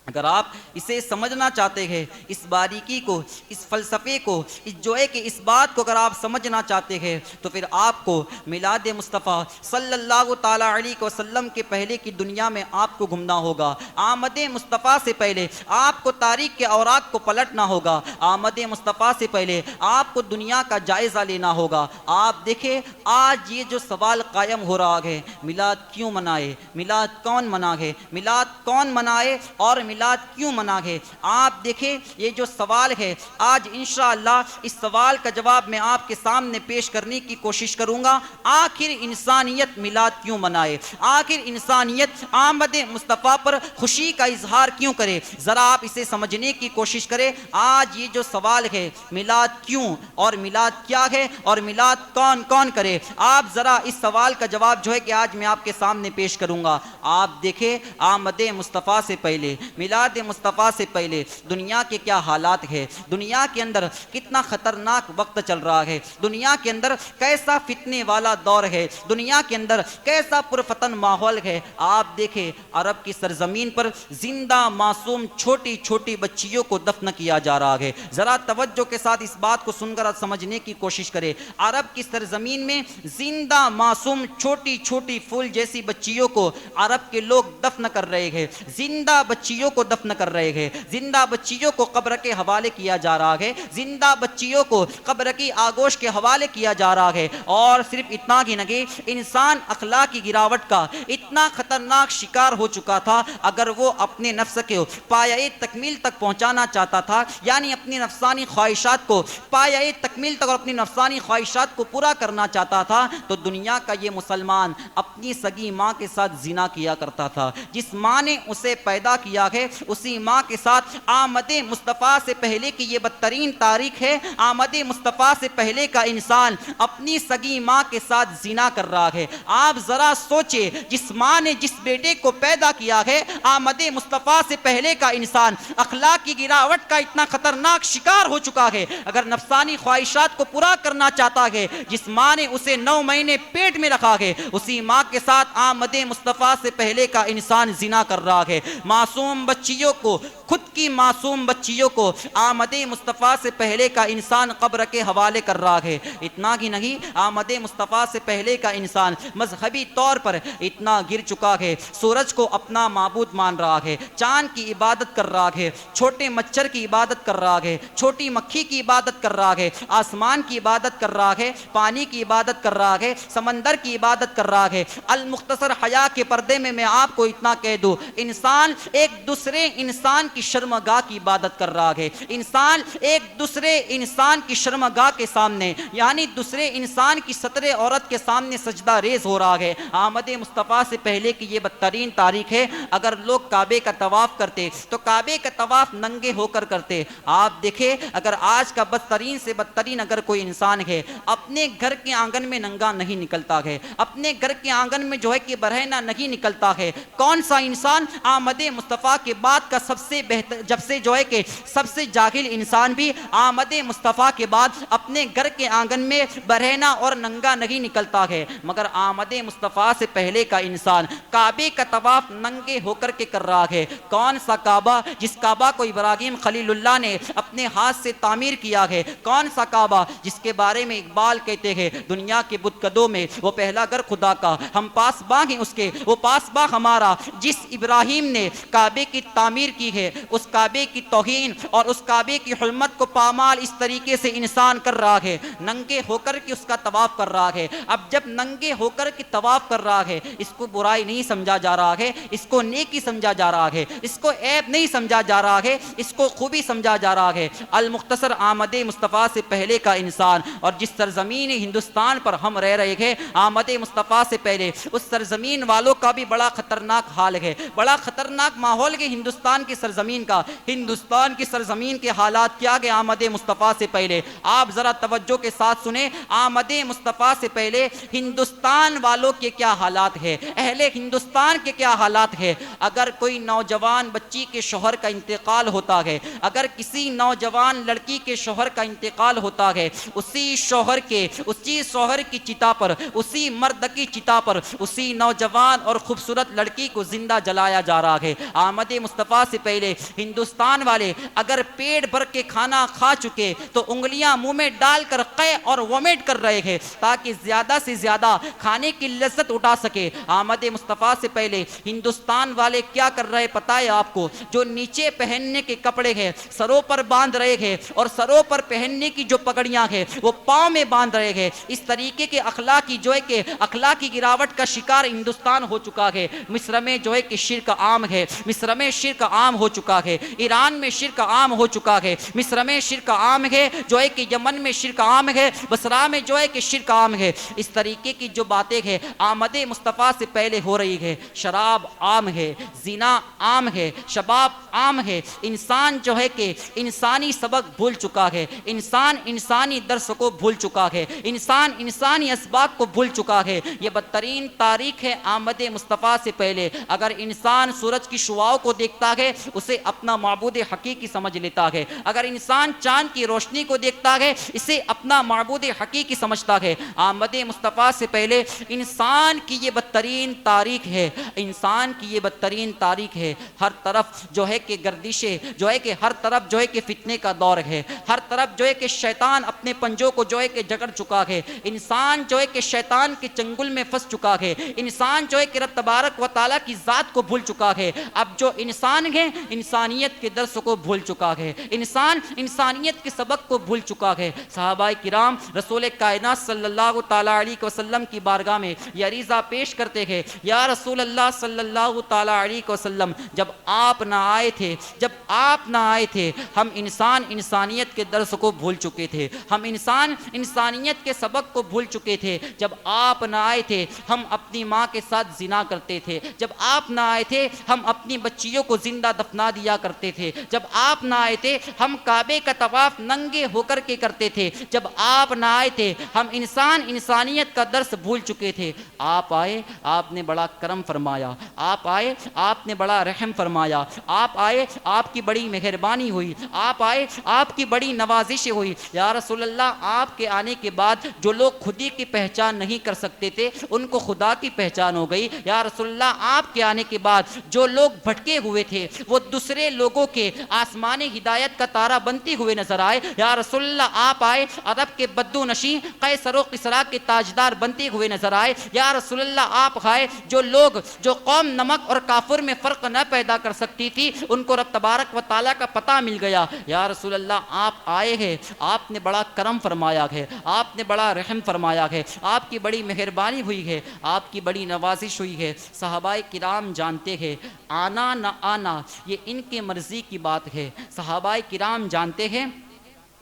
اگر آپ اسے سمجھنا چاہتے ہیں، اس باریکی کو، اس فلسفے کو، اس جو ہے کہ اس بات کو اگر آپ سمجھنا چاہتے ہیں تو پھر آپ کو میلاد مصطفیٰ صلی اللہ تعالیٰ علیہ وسلم کے پہلے کی دنیا میں آپ کو گھومنا ہوگا۔ آمد مصطفیٰ سے پہلے آپ کو تاریخ کے اوراق کو پلٹنا ہوگا، آمد مصطفیٰ سے پہلے آپ کو دنیا کا جائزہ لینا ہوگا۔ آپ دیکھیں آج یہ جو سوال قائم ہو رہا ہے، میلاد کیوں منائے، میلاد کون منائے، میلاد کون منائے اور میلاد کیوں منا ہے؟ آپ دیکھیں یہ جو سوال ہے آج انشاءاللہ اس سوال کا جواب میں آپ کے سامنے پیش کرنے کی کوشش کروں گا۔ آخر انسانیت میلاد کیوں منائے؟ آخر انسانیت آمد مصطفیٰ پر خوشی کا اظہار کیوں کرے؟ ذرا آپ اسے سمجھنے کی کوشش کریں۔ آج یہ جو سوال ہے میلاد کیوں اور میلاد کیا ہے اور میلاد کون کون کرے، آپ ذرا اس سوال کا جواب جو ہے کہ آج میں آپ کے سامنے پیش کروں گا۔ آپ دیکھیں آمد مصطفیٰ سے پہلے، میلاد مصطفیٰ سے پہلے دنیا کے کیا حالات ہے، دنیا کے اندر کتنا خطرناک وقت چل رہا ہے، دنیا کے اندر کیسا فتنے والا دور ہے، دنیا کے اندر کیسا پرفتن ماحول ہے۔ آپ دیکھیں عرب کی سرزمین پر زندہ معصوم چھوٹی چھوٹی بچیوں کو دفن کیا جا رہا ہے۔ ذرا توجہ کے ساتھ اس بات کو سن کر سمجھنے کی کوشش کریں۔ عرب کی سرزمین میں زندہ معصوم چھوٹی چھوٹی پھول جیسی بچیوں کو عرب کے لوگ دفن کر رہے ہیں، زندہ بچیوں کو دفن کر رہے ہیں، زندہ بچیوں کو قبر کے حوالے کیا جا رہا ہے، زندہ بچیوں کو قبر کی آگوش کے حوالے کیا جا رہا ہے۔ اور صرف اتنا ہی نہیں، انسان اخلاقی گراوٹ کا اتنا خطرناک شکار ہو چکا تھا، اگر وہ اپنے نفس کو پایہ تکمیل تک پہنچانا چاہتا تھا، یعنی اپنی نفسانی خواہشات کو پایہ تکمیل تک اور اپنی نفسانی خواہشات کو پورا کرنا چاہتا تھا، تو دنیا کا یہ مسلمان اپنی سگی ماں کے ساتھ زنا کیا کرتا تھا۔ جس ماں نے اسے پیدا کیا ہے، اسی ماں کے ساتھ آمد مصطفیٰ سے پہلے کی یہ بدترین تاریخ ہے، آمد مصطفیٰ سے پہلے کا انسان اپنی سگی ماں کے ساتھ زنا کر رہا ہے۔ آپ ذرا سوچے، جس ماں نے جس بیٹے کو پیدا کیا ہے، آمد مصطفیٰ سے پہلے کا انسان اخلاق کی گراوٹ کا اتنا خطرناک شکار ہو چکا ہے، اگر نفسانی خواہشات کو پورا کرنا چاہتا ہے، جس ماں نے اسے 9 مہینے پیٹ میں رکھا ہے، اسی ماں کے ساتھ آمد مصطفیٰ سے پہلے کا انسان زنا کر رہا ہے۔ معصوم بچیوں کو، خود کی معصوم بچیوں کو آمد مصطفیٰ سے پہلے کا انسان قبر کے حوالے کر رہا ہے۔ اتنا ہی نہیں، آمد مصطفیٰ سے پہلے کا انسان مذہبی طور پر اتنا گر چکا ہے، سورج کو اپنا معبود مان رہا ہے، چاند کی عبادت کر رہا ہے، چھوٹے مچھر کی عبادت کر رہا ہے، چھوٹی مکھی کی عبادت کر رہا ہے، آسمان کی عبادت کر رہا ہے، پانی کی عبادت کر رہا ہے، سمندر کی عبادت کر رہا ہے۔ المختصر حیا کے پردے میں آپ کو اتنا کہہ دوں، انسان ایک دوسرے انسان کی شرمگاہ کی عبادت کر رہا ہے، انسان ایک دوسرے انسان کی شرمگاہ کے سامنے، یعنی دوسرے انسان کی ستر عورت کے سامنے سجدہ ریز ہو رہا ہے۔ آمد مصطفیٰ سے پہلے کی یہ بدترین تاریخ ہے۔ اگر لوگ کعبے کا طواف کرتے تو کعبے کا طواف ننگے ہو کر کرتے۔ آپ دیکھیں، اگر آج کا بدترین سے بدترین اگر کوئی انسان ہے، اپنے گھر کے آنگن میں ننگا نہیں نکلتا ہے، اپنے گھر کے آنگن میں جو ہے کہ برہنہ نہیں نکلتا ہے، کون سا انسان آمد مصطفیٰ کے بعد کا سب سے بہتر، جب سے جو ہے کہ سب سے جاہل انسان بھی آمد مصطفیٰ کے بعد اپنے گھر کے آنگن میں برہنہ اور ننگا نہیں نکلتا ہے، مگر آمد مصطفیٰ سے پہلے کا انسان کعبے کا طواف ننگے ہو کر کے کر رہا ہے۔ کون سا کعبہ؟ جس کعبہ کو ابراہیم خلیل اللہ نے اپنے ہاتھ سے تعمیر کیا ہے، کون سا کعبہ جس کے بارے میں اقبال کہتے ہیں، دنیا کے بت کدوں میں وہ پہلا گھر خدا کا، ہم پاسباں ہیں اس کے، وہ پاسباں ہمارا۔ جس ابراہیم نے کعبے کی تعمیر کی ہے، اس کعبے کی توہین اور اس کعبے کی حرمت کو پامال اس طریقے سے انسان کر رہا ہے، ننگے ہو کر کے اس کا طواف کر رہا ہے۔ اب جب ننگے ہو کر کے طواف کر رہا ہے، اس کو برائی نہیں سمجھا جا رہا ہے، اس کو نیکی سمجھا جا رہا ہے، اس کو عیب نہیں سمجھا جا رہا ہے، اس کو خوبی سمجھا جا رہا ہے۔ المختصر آمد مصطفیٰ سے پہلے کا انسان، اور جس سرزمین ہندوستان پر ہم رہ رہے ہیں، آمد مصطفیٰ سے پہلے اس سرزمین والوں کا بھی بڑا خطرناک حال ہے، بڑا خطرناک ماحول ہے ہندوستان کی سرزمین کا۔ ہندوستان کی سرزمین کے حالات کیا گئے آمد مصطفیٰ سے پہلے؟ آپ ذرا توجہ کے ساتھ سنیں، آمد مصطفیٰ سے پہلے ہندوستان والوں کے کیا حالات ہے، اہل ہندوستان کے کیا حالات ہے۔ اگر کوئی نوجوان بچی کے شوہر کا انتقال ہوتا ہے، اگر کسی نوجوان لڑکی کے شوہر کا انتقال ہوتا ہے، اسی شوہر کی چتا پر، اسی مرد کی چتا پر اسی نوجوان اور خوبصورت لڑکی کو زندہ جلایا جا رہا ہے۔ آمد مصطفیٰ سے پہلے ہندوستان والے اگر پیٹ بھر کے کھانا کھا چکے تو انگلیاں منہ میں ڈال کر قے اور وومٹ کر رہے ہیں تاکہ زیادہ سے زیادہ کھانے کی لذت اٹھا سکے۔ آمد مصطفیٰ سے پہلے ہندوستان والے کیا کر رہے پتہ ہے آپ کو؟ جو نیچے پہننے کے کپڑے ہیں سروں پر باندھ رہے ہیں، اور سروں پر پہننے کی جو پگڑیاں ہیں وہ پاؤں میں باندھ رہے ہیں۔ اس طریقے کے اخلاقی جو ہے کہ اخلاقی گراوٹ کا شکار ہندوستان ہو چکا ہے۔ مصر میں جو ہے کہ شرک عام ہے، مصر میں شرک عام ہو چکا ہے، ایران میں شرک عام ہو چکا ہے، مصر میں شرک عام ہے، جو ہے کہ یمن میں شرک عام ہے، بصرہ میں جو ہے کہ شرک عام ہے۔ اس طریقے کی جو باتیں ہیں آمد مصطفیٰ سے پہلے ہو رہی ہے۔ شراب عام ہے، زنا عام ہے، شباب عام ہے۔ انسان جو ہے کہ انسانی سبق بھول چکا ہے، انسان انسانی درس کو بھول چکا ہے، انسان انسانی اسباق کو بھول چکا ہے۔ یہ بدترین تاریخ ہے آمد مصطفیٰ سے پہلے۔ اگر انسان سورج کی شعاؤں کو دیکھتا ہے اسے اپنا معبود حقیقی سمجھ لیتا ہے، اگر انسان چاند کی روشنی کو دیکھتا ہے اسے اپنا معبود حقیقی سمجھتا ہے۔ آمد مصطفیٰ سے پہلے انسان کی یہ بدترین تاریخ ہے، انسان کی یہ بدترین تاریخ ہے۔ ہر طرف جو ہے کہ گردشیں، جو ہے کہ ہر طرف جو ہے کہ فتنے کا دور ہے، ہر طرف جو ہے کہ شیطان اپنے پنجوں کو جو ہے کہ جکڑ چکا ہے، انسان جو ہے کہ شیطان کے چنگل میں پھنس چکا ہے، انسان جو ہے کہ رب تبارک و تعالیٰ کی ذات کو بھول چکا ہے۔ اب جو انسان ہے انسانیت کے درس کو بھول چکا ہے، انسان انسانیت کے سبق کو بھول چکا ہے۔ صحابہ کرام رسول کائنات صلی اللہ تعالیٰ علیہ وسلم کی بارگاہ میں یہ عریضہ پیش کرتے ہیں، یا رسول اللہ صلی اللہ تعالیٰ علیہ وسلم، جب آپ نہ آئے تھے، جب آپ نہ آئے تھے، ہم انسان انسانیت کے درس کو بھول چکے تھے، ہم انسان انسانیت کے سبق کو بھول چکے تھے۔ جب آپ نہ آئے تھے ہم اپنی ماں کے ساتھ زنا کرتے تھے، جب آپ نہ آئے تھے ہم اپنی بچیوں کو زندہ دفنا دیا کرتے تھے، جب آپ نہ آئے تھے ہم کعبے کا طواف ننگے ہو کر کے کرتے تھے، جب آپ نہ آئے تھے ہم انسان انسانیت کا درس بھول چکے تھے۔ آپ آئے، آپ نے بڑا کرم فرمایا، آپ آئے، آپ نے بڑا رحم فرمایا، آپ آئے، آپ کی بڑی مہربانی ہوئی، آپ آئے، آپ کی بڑی نوازش ہوئی۔ یا رسول اللہ، آپ کے آنے کے بعد جو لوگ خودی کی پہچان نہیں کر سکتے تھے ان کو خدا کی پہچان ہو گئی۔ یا رسول اللہ، آپ کے آنے کے بعد جو لوگ بھٹکے ہوئے تھے وہ دوسرے لوگوں کے آسمان ہدایت کا تارا بنتے ہوئے نظر آئے۔ یا رسول اللہ، آپ آئے، عرب کے بدو نشیں قیصر و کسریٰ کے تاجدار بنتے ہوئے نظر آئے۔ یا رسول اللہ، آپ آئے، جو لوگ، جو قوم نمک اور کافر میں فرق نہ پیدا کر سکتی تھی ان کو رب تبارک و تعالیٰ کا پتہ مل گیا۔ یا رسول اللہ، آپ آئے ہیں، آپ نے بڑا کرم فرمایا ہے، آپ نے بڑا رحم فرمایا ہے، آپ کی بڑی مہربانی ہوئی ہے، آپ کی بڑی نوازش ہوئی ہے۔ صحابہ کرام جانتے ہیں آنا نہ آنا یہ ان کے مرضی کی بات ہے۔ صحابہ کرام جانتے ہیں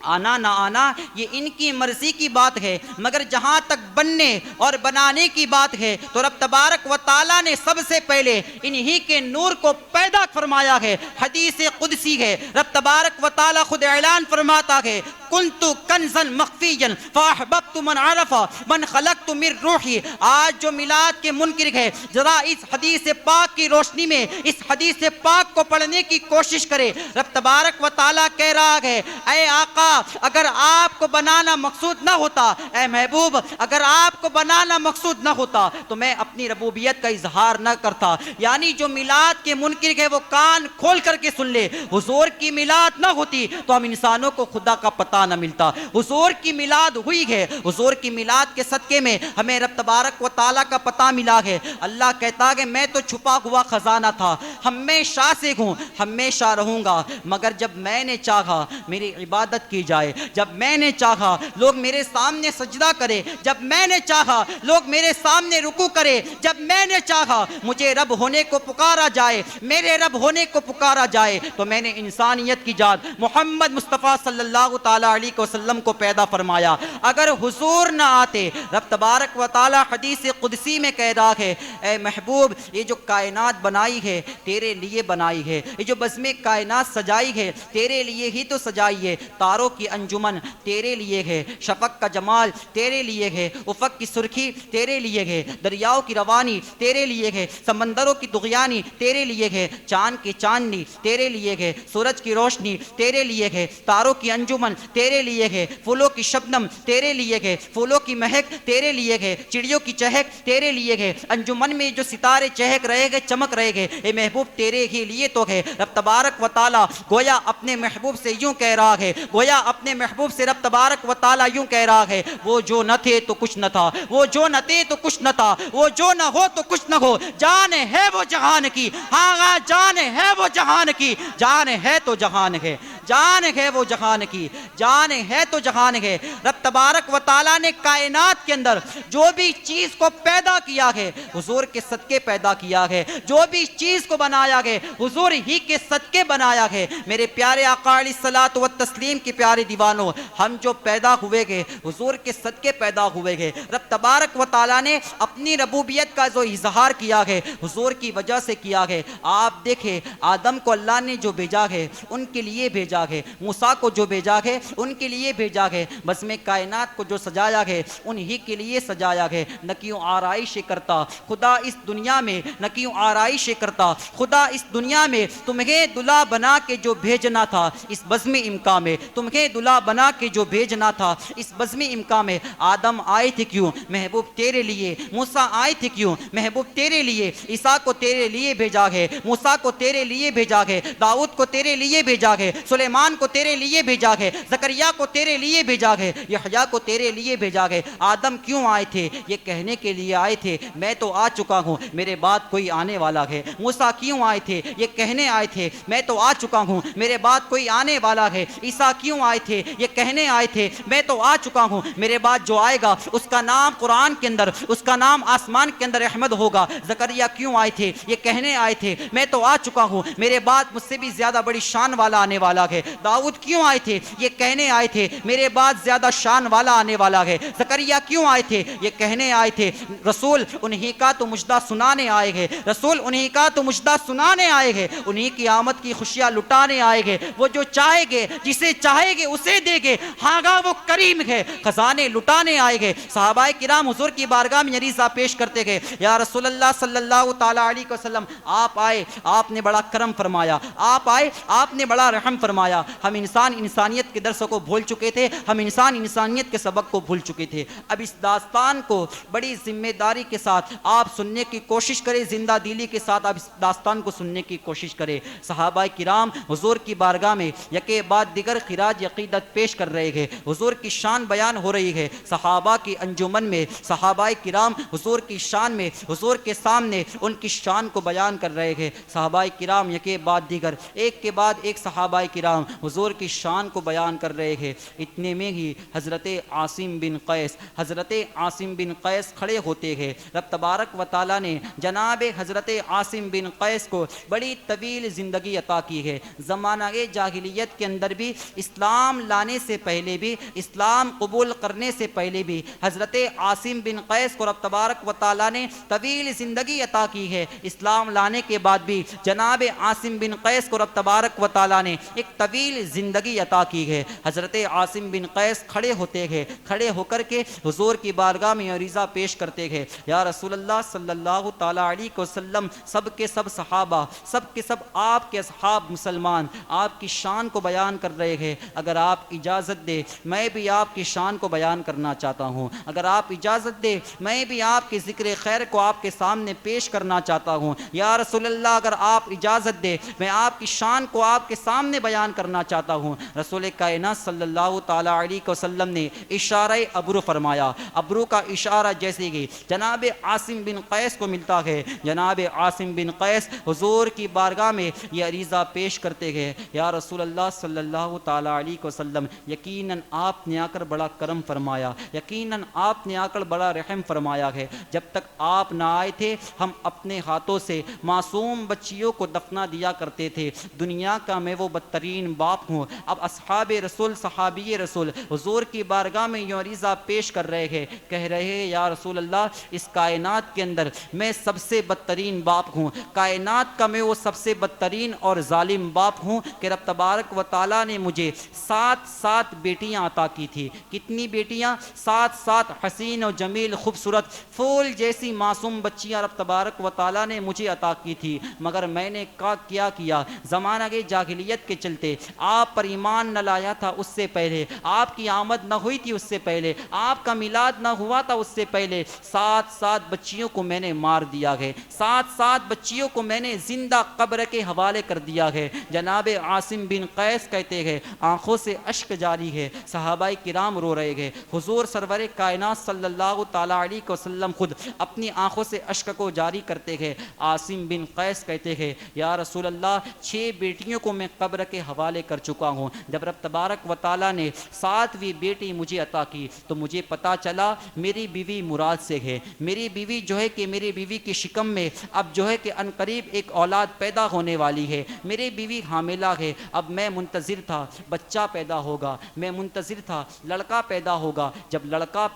آنا نہ آنا یہ ان کی مرضی کی بات ہے، مگر جہاں تک بننے اور بنانے کی بات ہے تو رب تبارک و تعالیٰ نے سب سے پہلے انہی کے نور کو پیدا فرمایا ہے۔ حدیث قدسی ہے، رب تبارک و تعالیٰ خود اعلان فرماتا ہے، کنت کنزا مخفیا فاحببت من عرف من خلقت من روحی۔ آج جو میلاد کے منکر ہے ذرا اس حدیث پاک کی روشنی میں اس حدیث پاک کو پڑھنے کی کوشش کرے۔ رب تبارک و تعالیٰ کہہ رہا ہے، اے آقا اگر آپ کو بنانا مقصود نہ ہوتا، اے محبوب اگر آپ کو بنانا مقصود نہ ہوتا تو میں اپنی ربوبیت کا اظہار نہ کرتا۔ یعنی جو میلاد کے منکر ہے وہ کان کھول کر کے سن لے، حضور کی میلاد نہ ہوتی تو ہم انسانوں کو خدا کا پتہ نہ ملتا۔ حضور کی میلاد ہوئی ہے، حضور کی میلاد کے صدقے میں ہمیں رب تبارک و تعالیٰ کا پتہ ملا ہے۔ اللہ کہتا ہے کہ میں تو چھپا ہوا خزانہ تھا، ہمیشہ سے ہوں، ہمیشہ رہوں گا، مگر جب میں نے چاہا میری عبادت کی جائے، جب میں نے چاہا لوگ میرے سامنے سجدہ کرے، جب میں نے چاہا لوگ میرے سامنے رکوع کرے، جب میں نے چاہا مجھے رب ہونے کو پکارا جائے، میرے رب ہونے کو پکارا جائے، تو میں نے انسانیت کی ذات محمد مصطفیٰ صلی اللہ تعالیٰ علیہ وسلم کو پیدا فرمایا۔ اگر حضور نہ آتے، رب تبارک و تعالیٰ حدیث قدسی میں کہہ رہا ہے، اے محبوب یہ جو کائنات بنائی ہے تیرے لیے بنائی ہے، یہ جو بزم کائنات سجائی ہے تیرے لیے ہی تو سجائی ہے۔ تاروں کی انجمن تیرے لیے ہے، شفق کا جمال تیرے لیے ہے، افق کی سرخی تیرے لیے ہے، دریاؤں کی روانی تیرے لیے ہے، سمندروں کی دغیانی تیرے لیے ہے، چاند کی چاندنی تیرے لیے ہے، سورج کی روشنی تیرے لیے ہے، تاروں کی انجمن تیرے لیے ہے، پھولوں کی شبنم تیرے لیے ہے، پھولوں کی مہک تیرے لیے ہے، چڑیوں کی چہک تیرے لیے ہے، انجمن میں جو ستارے چہک رہے گے، چمک رہے گے، اے محبوب تیرے ہی لیے تو ہے۔ رب تبارک و تعالیٰ گویا اپنے محبوب سے یوں کہہ رہا ہے، گویا اپنے محبوب سے رب تبارک و تعالیٰ یوں کہہ رہا ہے، وہ جو نہ تھے تو کچھ نہ تھا، وہ جو نہ تھے تو کچھ نہ تھا، وہ جو نہ ہو تو کچھ نہ ہو، جان ہے وہ جہان کی، ہاں جان ہے وہ جہان کی، جان ہے تو جہان ہے، جان ہے وہ جہان کی، جان ہے تو جہان ہے۔ رب تبارک و تعالیٰ نے کائنات کے اندر جو بھی چیز کو پیدا کیا ہے حضور کے صدقے پیدا کیا ہے، جو بھی چیز کو بنایا ہے حضور ہی کے صدقے بنایا ہے۔ میرے پیارے آقا علیہ الصلوۃ والتسلیم کے پیارے دیوانوں، ہم جو پیدا ہوئے گے حضور کے صدقے پیدا ہوئے گے۔ رب تبارک و تعالیٰ نے اپنی ربوبیت کا جو اظہار کیا ہے حضور کی وجہ سے کیا ہے۔ آپ دیکھیں آدم کو اللہ نے جو بھیجا ہے ان کے لیے بھیجا ہے، موسیٰ کو جو بھیجا ہے ان کے لیے بھیجا ہے، بزم کائنات کو جو سجایا ہے انہی کے لیے سجایا ہے۔ نہ کیوں آرائش کرتا خدا اس دنیا میں، نہ کیوں آرائش کرتا خدا اس دنیا میں، تمہیں دلہا بنا کے جو بھیجنا تھا اس بزم امکان میں، تمہیں دلہا بنا کے جو بھیجنا تھا اس بزم امکان میں۔ آدم آئے تھے کیوں؟ محبوب تیرے لیے۔ موسیٰ آئے تھے کیوں؟ محبوب تیرے لیے۔ عیسیٰ کو تیرے لیے بھیجا ہے، موسیٰ کو تیرے لیے بھیجا ہے، داؤد کو تیرے لیے بھیجا ہے، سلیمان کو تیرے لیے بھیجا ہے، زکریا کو تیرے لیے بھیجا ہے، یحییٰ کو تیرے لیے بھیجا ہے۔ آدم کیوں آئے تھے؟ یہ کہنے کے لیے آئے تھے میں تو آ چکا ہوں، میرے بعد کوئی آنے والا ہے۔ موسیٰ کیوں آئے تھے؟ یہ کہنے آئے تھے میں تو آ چکا ہوں، میرے بعد کوئی آنے والا ہے۔ عیسیٰ کیوں آئے تھے؟ یہ کہنے آئے تھے میں تو آ چکا ہوں، میرے بعد جو آئے گا اس کا نام قرآن کے اندر، اس کا نام آسمان کے اندر احمد ہوگا۔ زکریا کیوں آئے تھے؟ یہ کہنے آئے تھے میں تو آ چکا ہوں، میرے بعد مجھ سے بھی زیادہ بڑی شان والا آنے والا ہے۔ داؤد کیوں آئے تھے؟ یہ کہنے آئے تھے میرے بعد زیادہ شان والا آنے والا ہے۔ زکریا کیوں آئے تھے؟ یہ کہنے آئے تھے رسول انہی کا تو مجدہ سنانے آئے گے، رسول انہی کا تو مجدہ سنانے آئے گے، انہی کی آمد کی خوشیاں لٹانے آئے گے۔ وہ جو چاہے گے، جسے چاہے گے اسے دے گے، ہاں وہ کریم ہے، خزانے لٹانے آئے گے۔ صحابہ کرام حضور کی بارگاہ میں عریضہ پیش کرتے گئے، یا رسول اللہ صلی اللہ تعالیٰ علیہ وسلم، آپ آئے، آپ نے بڑا کرم فرمایا، آپ آئے، آپ نے بڑا رحم فرمایا۔ ہم انسانیت کے درس کو بھول چکے تھے، ہم انسانیت کے سبق کو بھول چکے تھے۔ اب اس داستان کو بڑی ذمہ داری کے ساتھ آپ سننے کی کوشش کریں، زندہ دلی کے ساتھ آپ اس داستان کو سننے کی کوشش کریں۔ صحابہ کرام حضور کی بارگاہ میں یکے بعد دیگر خراج عقیدت پیش کر رہے ہیں، حضور کی شان بیان ہو رہی ہے۔ صحابہ کی انجمن میں صحابہ کرام حضور کی شان میں، حضور کے سامنے ان کی شان کو بیان کر رہے ہیں۔ صحابہ کرام یکے بعد دیگر، ایک کے بعد ایک صحابہ کرام حضور کی شان کو بیان کر رہے ہیں۔ اتنے میں ہی حضرت عاصم بن قیس کھڑے ہوتے ہیں۔ رب تبارک و تعالیٰ نے جناب حضرت عاصم بن قیس کو بڑی طویل زندگی عطا کی ہے۔ زمانہ جاہلیت کے اندر بھی، اسلام لانے سے پہلے بھی، اسلام قبول کرنے سے پہلے بھی حضرت عاصم بن قیس کو رب تبارک و تعالیٰ نے طویل زندگی عطا کی ہے۔ اسلام لانے کے بعد بھی جناب عاصم بن قیس کو رب تبارک و تعالیٰ نے ایک طویل زندگی عطا کی ہے۔ حضرت عاصم بن قیس کھڑے ہوتے ہیں، کھڑے ہو کر کے حضور کی بارگاہ میں عریضہ پیش کرتے ہیں، یا رسول اللہ صلی اللہ تعالیٰ علیہ وسلم، سب کے سب صحابہ، سب کے سب آپ کے اصحاب مسلمان آپ کی شان کو بیان کر رہے ہیں، اگر آپ اجازت دے میں بھی آپ کی شان کو بیان کرنا چاہتا ہوں، اگر آپ اجازت دے میں بھی آپ کے ذکر خیر کو آپ کے سامنے پیش کرنا چاہتا ہوں، یا رسول اللہ اگر آپ اجازت دے میں آپ کی شان کو آپ کے سامنے بیان کرنا چاہتا ہوں۔ رسول کائنات صلی اللہ تعالیٰ علیہ وسلم نے اشارہ ابرو فرمایا، ابرو کا اشارہ جیسے کہ جناب عاصم بن قیس کو ملتا ہے، جناب عاصم بن قیس حضور کی بارگاہ میں یہ عریضہ پیش کرتے ہیں، یا رسول اللہ صلی اللہ تعالیٰ علیہ وسلم، یقیناً آپ نے آ کر بڑا کرم فرمایا، یقیناً آپ نے آ کر بڑا رحم فرمایا ہے۔ جب تک آپ نہ آئے تھے ہم اپنے ہاتھوں سے معصوم بچیوں کو دفنا دیا کرتے تھے، دنیا کا میں وہ بدترین باپ ہوں۔ اب اصحاب رسول، صحابی رسول حضور کی بارگاہ میں یہ عریضہ پیش کر رہے ہیں، کہہ رہے ہیں یا رسول اللہ اس کائنات کے اندر میں سب سے بدترین باپ ہوں، کائنات کا میں وہ سب سے بدترین اور ظالم باپ ہوں کہ رب تبارک و تعالیٰ نے مجھے 7 بیٹیاں عطا کی تھی۔ کتنی بیٹیاں؟ 7 حسین و جمیل خوبصورت پھول جیسی معصوم بچیاں رب تبارک و تعالیٰ نے مجھے عطا کی تھی، مگر میں نے کیا زمانہ کے جاہلیت کے چلتے آپ پر ایمان نہ لایا تھا، اس سے پہلے آپ کی آمد نہ ہوئی تھی، اس سے پہلے آپ کا میلاد نہ ہوا تھا، اس سے پہلے 7 بچیوں کو میں نے مار دیا ہے، 7 بچیوں کو میں نے زندہ قبر کے حوالے کر دیا ہے۔ جناب عاصم بن قیس کہتے ہیں آنکھوں سے اشک جاری ہے، صحابہ کرام رو رہے ہیں، حضور سرور کائنات صلی اللہ تعالیٰ علیہ وسلم خود اپنی آنکھوں سے اشک کو جاری کرتے ہیں۔ عاصم بن قیس کہتے ہیں یا رسول اللہ 6 بیٹیوں کو میں قبر کے حوالے کر چکا ہوں، جب رب تبارک و تعالیٰ نے 7ویں بیٹی مجھے عطا کی تو مجھے پتا چلا میری بیوی مراد سے ہے، میری بیوی جو ہے کہ میری بیوی کی شکم میں اب جو ہے کہ عنقریب ایک اولاد پیدا ہونے والی ہے، میری بیوی حاملہ ہے۔ اب میں منتظر تھا بچہ پیدا ہوگا، میں منتظر تھا لڑکا پیدا ہوگا، جب لڑکا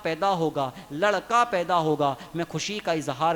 پیدا ہوگا میں خوشی کا اظہار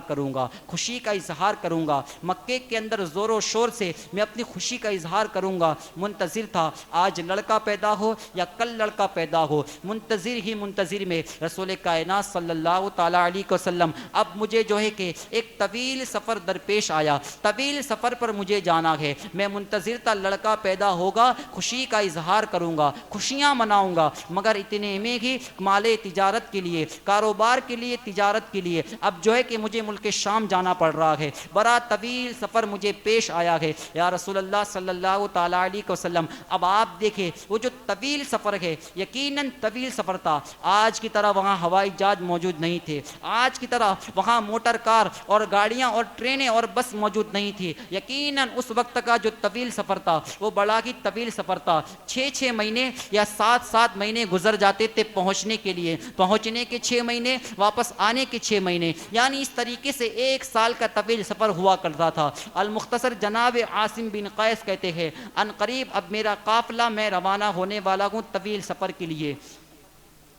کروں گا، مکے کے اندر زور و شور سے میں اپنی خوشی کا اظہار کروں گا۔ منتظر تھا آج لڑکا پیدا ہو یا کل لڑکا پیدا ہو، منتظر میں رسول کائنات صلی اللہ تعالیٰ علیہ وسلم اب مجھے جو ہے کہ ایک طویل سفر درپیش آیا، طویل سفر پر مجھے جانا ہے، میں منتظر تھا لڑکا پیدا ہوگا، خوشی کا اظہار کروں گا، خوشیاں مناؤں گا، مگر اتنے میں ہی مال تجارت کے لیے، کاروبار کے لیے، تجارت کے لیے اب جو ہے کہ مجھے ملک شام جانا پڑ رہا ہے، بڑا طویل سفر مجھے پیش آیا ہے۔ یا رسول اللہ صلی اللہ تعالیٰ علیہ وسلم. اب آپ دیکھیں وہ جو طویل سفر ہے یقیناً طویل سفر تھا. آج کی طرح وہاں ہوائی جہاز موجود نہیں تھے, آج کی طرح وہاں موٹر کار اور گاڑیاں اور ٹرینیں اور بس موجود نہیں تھی. یقیناً اس وقت کا جو طویل سفر تھا وہ بڑا ہی طویل سفر تھا. 6 مہینے یا 7 مہینے گزر جاتے تھے پہنچنے کے لیے, پہنچنے کے 6 مہینے, واپس آنے کے 6 مہینے, یعنی اس طریقے سے 1 سال کا طویل سفر ہوا کرتا تھا. المختصر جناب عاصم بن قیس کہتے ہیں ان قریب اب میرا قافلہ میں روانہ ہونے والا ہوں طویل سفر کے لیے.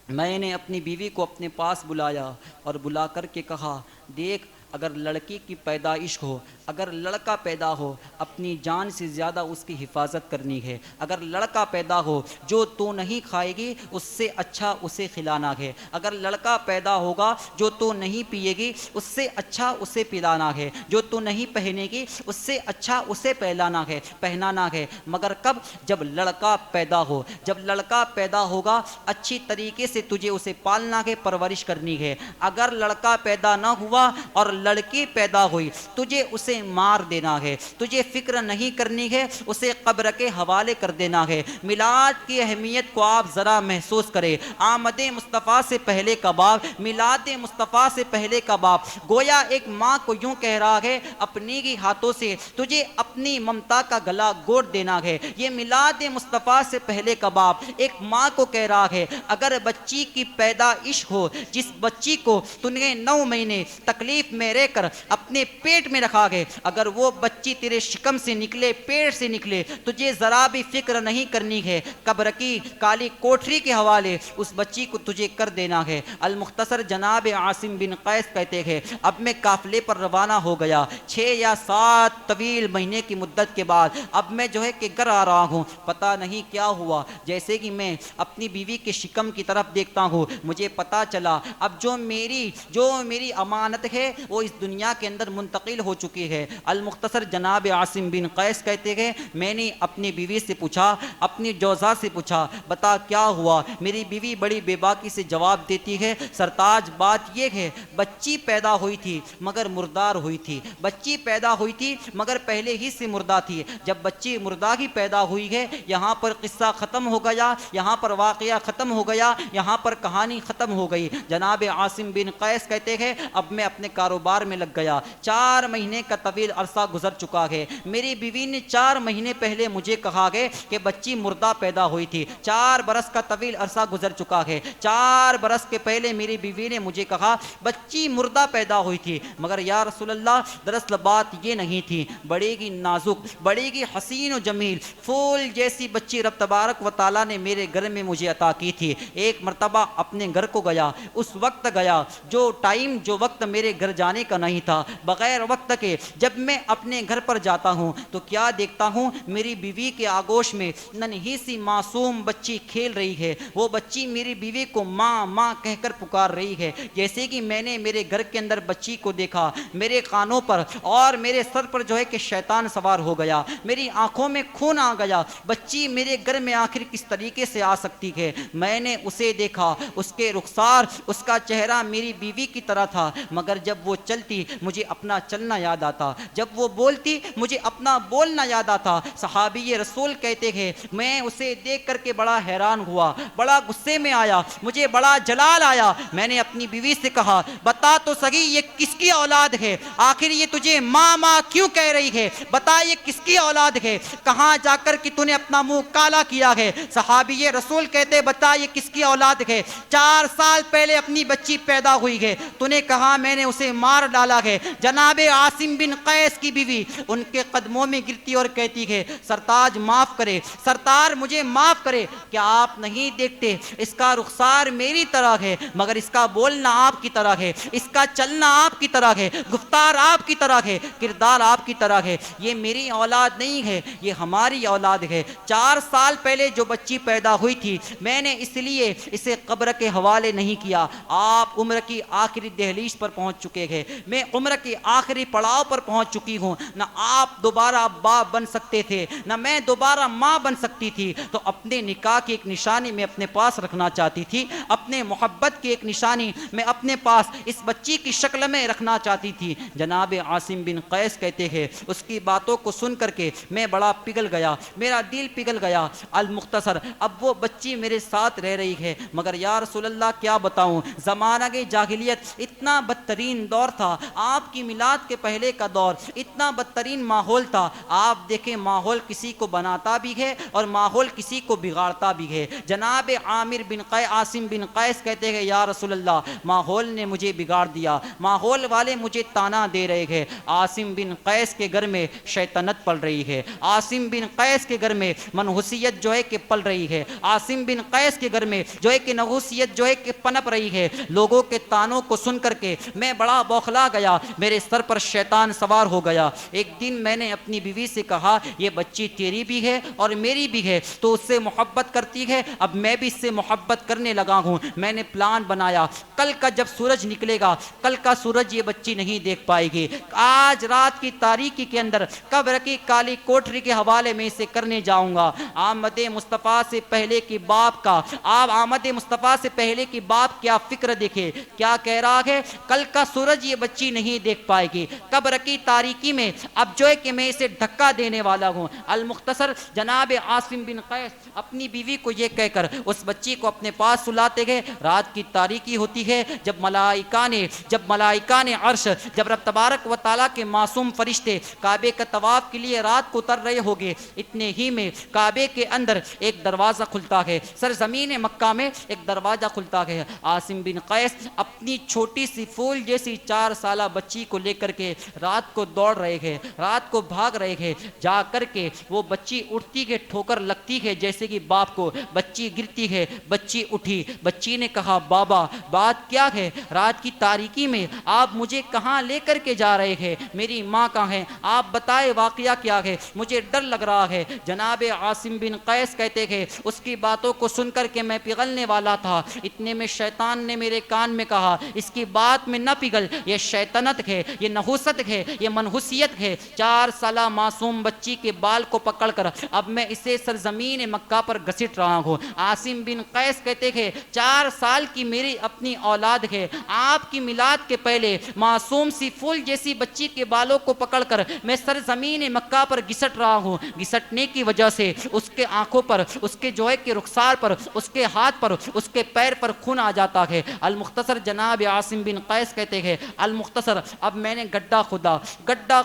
میں نے اپنی بیوی کو اپنے پاس بلایا اور بلا کر کے کہا دیکھ اگر لڑکی کی پیدائش ہو, اگر لڑکا پیدا ہو اپنی جان سے زیادہ اس کی حفاظت کرنی ہے. اگر لڑکا پیدا ہو جو تو نہیں کھائے گی اس سے اچھا اسے کھلانا ہے. اگر لڑکا پیدا ہوگا جو تو نہیں پیے گی اس سے اچھا اسے پلانا ہے. جو تو نہیں پہنے گی اس سے اچھا اسے پہنانا ہے. مگر کب؟ جب لڑکا پیدا ہو. جب لڑکا پیدا ہوگا اچھی طریقے سے تجھے اسے پالنا ہے, پرورش کرنی ہے. اگر لڑکا پیدا نہ ہوا اور لڑکی پیدا ہوئی تجھے اسے مار دینا ہے, تجھے فکر نہیں کرنی ہے, اسے قبر کے حوالے کر دینا ہے. میلاد کی اہمیت کو آپ ذرا محسوس کریں. آمد مصطفیٰ سے پہلے کا باب, میلاد مصطفیٰ سے پہلے کا باب, گویا ایک ماں کو یوں کہہ رہا ہے اپنی ہی ہاتھوں سے تجھے اپنی ممتا کا گلا گھونٹ دینا ہے. یہ میلاد مصطفیٰ سے پہلے کا باب ایک ماں کو کہہ رہا ہے اگر بچی کی پیدائش ہو, جس بچی کو تم نے 9 مہینے تکلیف میں رہ کر اپنے پیٹ میں رکھا ہے, اگر وہ بچی تیرے شکم سے نکلے, پیٹ سے نکلے, تجھے ذرا بھی فکر نہیں کرنی ہے, قبر کی کالی کوٹری کے حوالے اس بچی کو تجھے کر دینا ہے. المختصر جناب عاصم بن قیس کہتے ہیں اب میں قافلے پر روانہ ہو گیا. 6 یا 7 طویل مہینے کی مدت کے بعد اب میں جو ہے کہ گھر آ رہا ہوں. پتہ نہیں کیا ہوا, جیسے کہ میں اپنی بیوی کے شکم کی طرف دیکھتا ہوں مجھے پتہ چلا اب جو میری امانت ہے وہ اس دنیا کے اندر منتقل ہو چکی ہے. المختصر جناب عاصم بن قیس کہتے ہیں میں نے اپنی بیوی سے پوچھا, اپنی جوزا سے پوچھا بتا کیا ہوا. میری بیوی بڑی بے باکی سے جواب دیتی ہے سرتاج بات یہ ہے بچی پیدا ہوئی تھی مگر مردار ہوئی تھی. بچی پیدا ہوئی تھی مگر پہلے ہی سے مردہ تھی. جب بچی مردہ ہی پیدا ہوئی ہے یہاں پر قصہ ختم ہو گیا, یہاں پر واقعہ ختم ہو گیا, یہاں پر کہانی ختم ہو گئی. جناب عاصم بن قیس کہتے ہیں اب میں اپنے کاروبار میں لگ گیا. 4 مہینے کا طویل عرصہ گزر چکا ہے. میری بیوی نے 4 مہینے پہلے مجھے کہا ہے کہ بچی مردہ پیدا ہوئی تھی. 4 برس کا طویل عرصہ گزر چکا ہے. 4 برس کے پہلے میری بیوی نے مجھے کہا بچی مردہ پیدا ہوئی تھی. مگر یا رسول اللہ دراصل بات یہ نہیں تھی. بڑی ہی نازک, بڑی ہی حسین و جمیل پھول جیسی بچی رب تبارک و تعالیٰ نے میرے گھر میں مجھے عطا کی تھی. ایک مرتبہ اپنے گھر کو گیا, اس وقت گیا جو وقت میرے گھر جانے کا نہیں تھا, بغیر وقت کے جب میں اپنے گھر پر جاتا ہوں تو کیا دیکھتا ہوں میری بیوی کے آگوش میں ننھی سی معصوم بچی کھیل رہی ہے. وہ بچی میری بیوی کو ماں ماں کہہ کر پکار رہی ہے. جیسے کہ میں نے میرے گھر کے اندر بچی کو دیکھا میرے کانوں پر اور میرے سر پر جو ہے کہ شیطان سوار ہو گیا, میری آنکھوں میں خون آ گیا. بچی میرے گھر میں آخر کس طریقے سے آ سکتی ہے. میں نے اسے دیکھا, اس کے رخسار, اس کا چہرہ میری بیوی کی طرح تھا, مگر جب وہ چلتی مجھے اپنا چلنا یاد آتا, جب وہ بولتی مجھے اپنا بولنا یاد آتا. صحابی رسول کہتے ہیں میں اسے دیکھ کر کے بڑا حیران ہوا, بڑا غصے میں آیا, مجھے بڑا جلال آیا. میں نے اپنی بیوی سے کہا بتا تو صحیح یہ کس کی اولاد ہے, آخر یہ تجھے ماں ماں کیوں کہہ رہی ہے, بتا یہ کس کی اولاد ہے, کہاں جا کر کہ تو نے اپنا منہ کالا کیا ہے. صحابی رسول کہتے بتا یہ کس کی اولاد ہے, 4 سال پہلے اپنی بچی پیدا ہوئی ہے, تو نے کہا میں نے اسے مار ڈالا ہے. جناب عاصم بن قیس کی بیوی ان کے قدموں میں گرتی اور کہتی ہے سرتاج معاف کرے, سرتار مجھے معاف کرے, کیا آپ نہیں دیکھتے اس کا رخسار میری طرح ہے مگر اس کا بولنا آپ کی طرح ہے, اس کا چلنا آپ کی طرح ہے, گفتار آپ کی طرح ہے, کردار آپ کی طرح ہے. یہ میری اولاد نہیں ہے, یہ ہماری اولاد ہے. 4 سال پہلے جو بچی پیدا ہوئی تھی میں نے اس لیے اسے قبر کے حوالے نہیں کیا. آپ عمر کی آخری دہلیز پر پہنچ چکے ہیں. ہے، میں عمر کے آخری پڑاؤ پر پہنچ چکی ہوں، نہ آپ دوبارہ باپ بن سکتے تھے، نہ میں دوبارہ ماں بن سکتی تھی، تو اپنے نکاح کی ایک نشانی میں اپنے پاس رکھنا چاہتی تھی، اپنے محبت کی ایک نشانی میں اپنے پاس اس بچی کی شکل میں رکھنا چاہتی تھی۔ جناب عاصم بن قیس کہتے ہیں اس کی باتوں کو سن کر کے میں بڑا پگھل گیا، میرا دل پگھل گیا۔ المختصر اب وہ بچی میرے ساتھ رہ رہی ہے، مگر یا رسول اللہ کیا بتاؤں، زمانہ کی جاہلیت اتنا بدترین دور تھا، آپ کی میلاد کے پہلے کا دور اتنا بدترین ماحول تھا۔ آپ دیکھیں ماحول کسی کو بناتا بھی ہے اور ماحول کسی کو بگاڑتا بھی ہے۔ جناب عاصم بن قیس کہتے ہیں یا رسول اللہ ماحول نے مجھے بگاڑ دیا، ماحول والے مجھے تانا دے رہے ہیں۔ عاصم بن قیس کے گھر میں شیطنت پل رہی ہے، عاصم بن قیس کے گھر میں منحوسیت جو ہے کہ پل رہی ہے، عاصم بن قیس کے گھر میں جو ہے کہ نحوسیت جو ہے کہ پنپ رہی ہے۔ لوگوں کے تانوں کو سن کر کے میں بڑا بوکھلا گیا، میرے سر پر شیطان سوار ہو گیا۔ ایک دن میں نے اپنی بیوی سے کہا یہ بچی تیری بھی ہے اور میری بھی ہے، تو اس سے محبت کرتی ہے، اب میں بھی اس سے محبت کرنے لگا ہوں۔ میں نے پلان بنایا، کل کا جب سورج نکلے گا، کل کا سورج یہ بچی نہیں دیکھ پائے گی، آج رات کی تاریکی کے اندر قبر کی کالی کوٹری کے حوالے میں اسے کرنے جاؤں گا۔ آمد مصطفیٰ سے پہلے کی باپ کا، آپ آمد مصطفیٰ سے پہلے کی باپ کیا فکر دیکھے، کیا کہہ رہا ہے، کل کا سورج یہ بچی نہیں دیکھ پائے گی، قبر کی تاریکی میں اب جو ہے کہ میں اسے دھکا دینے والا ہوں۔ المختصر جناب عاصم بن قیس اپنی بیوی کو یہ کہہ کر اس بچی کو اپنے پاس سلاتے گئے۔ رات کی تاریکی ہوتی ہے، جب ملائکہ نے عرش، جب رب تبارک و تعالیٰ کے معصوم فرشتے کعبے کا طواف کے لیے رات کو اتر رہے ہوگے، اتنے ہی میں کعبے کے اندر ایک دروازہ کھلتا ہے، سرزمین مکہ میں ایک دروازہ کھلتا ہے۔ عاصم بن قیس اپنی چھوٹی سی پھول جیسی 4 سالہ بچی کو لے کر کے رات کو دوڑ رہے ہیں، رات کو بھاگ رہے ہیں۔ جا کر کے وہ بچی اٹھتی ہے، ٹھوکر لگتی ہے جیسے کہ باپ کو، بچی گرتی ہے، بچی اٹھی، بچی نے کہا بابا بات کیا ہے، رات کی تاریکی میں آپ مجھے کہاں لے کر کے جا رہے ہیں، میری ماں کہاں ہے، آپ بتائے واقعہ کیا ہے، مجھے ڈر لگ رہا ہے۔ جناب عاصم بن قیس کہتے ہیں اس کی باتوں کو سن کر کے میں پگھلنے والا تھا، اتنے میں شیطان نے میرے کان میں کہا اس کی بات میں نہ پگھل، یہ شیطنت ہے، یہ نحوست ہے، یہ منحوسیت ہے۔ 4 سالہ معصوم بچی کے بال کو پکڑ کر اب میں اسے سرزمین مکہ پر گھسٹ رہا ہوں۔ عاصم بن قیس کہتے ہیں 4 سال کی میری اپنی اولاد ہے، آپ کی میلاد کے پہلے معصوم سی پھول جیسی بچی کے بالوں کو پکڑ کر میں سرزمین مکہ پر گھسٹ رہا ہوں۔ گھسٹنے کی وجہ سے اس کے آنکھوں پر، اس کے جو ہے کہ رخسار پر، اس کے ہاتھ پر، اس کے پیر پر خون آ جاتا ہے۔ المختصر جناب عاصم بن قیس کہتے ہیں المختصر اب میں نے گڈھا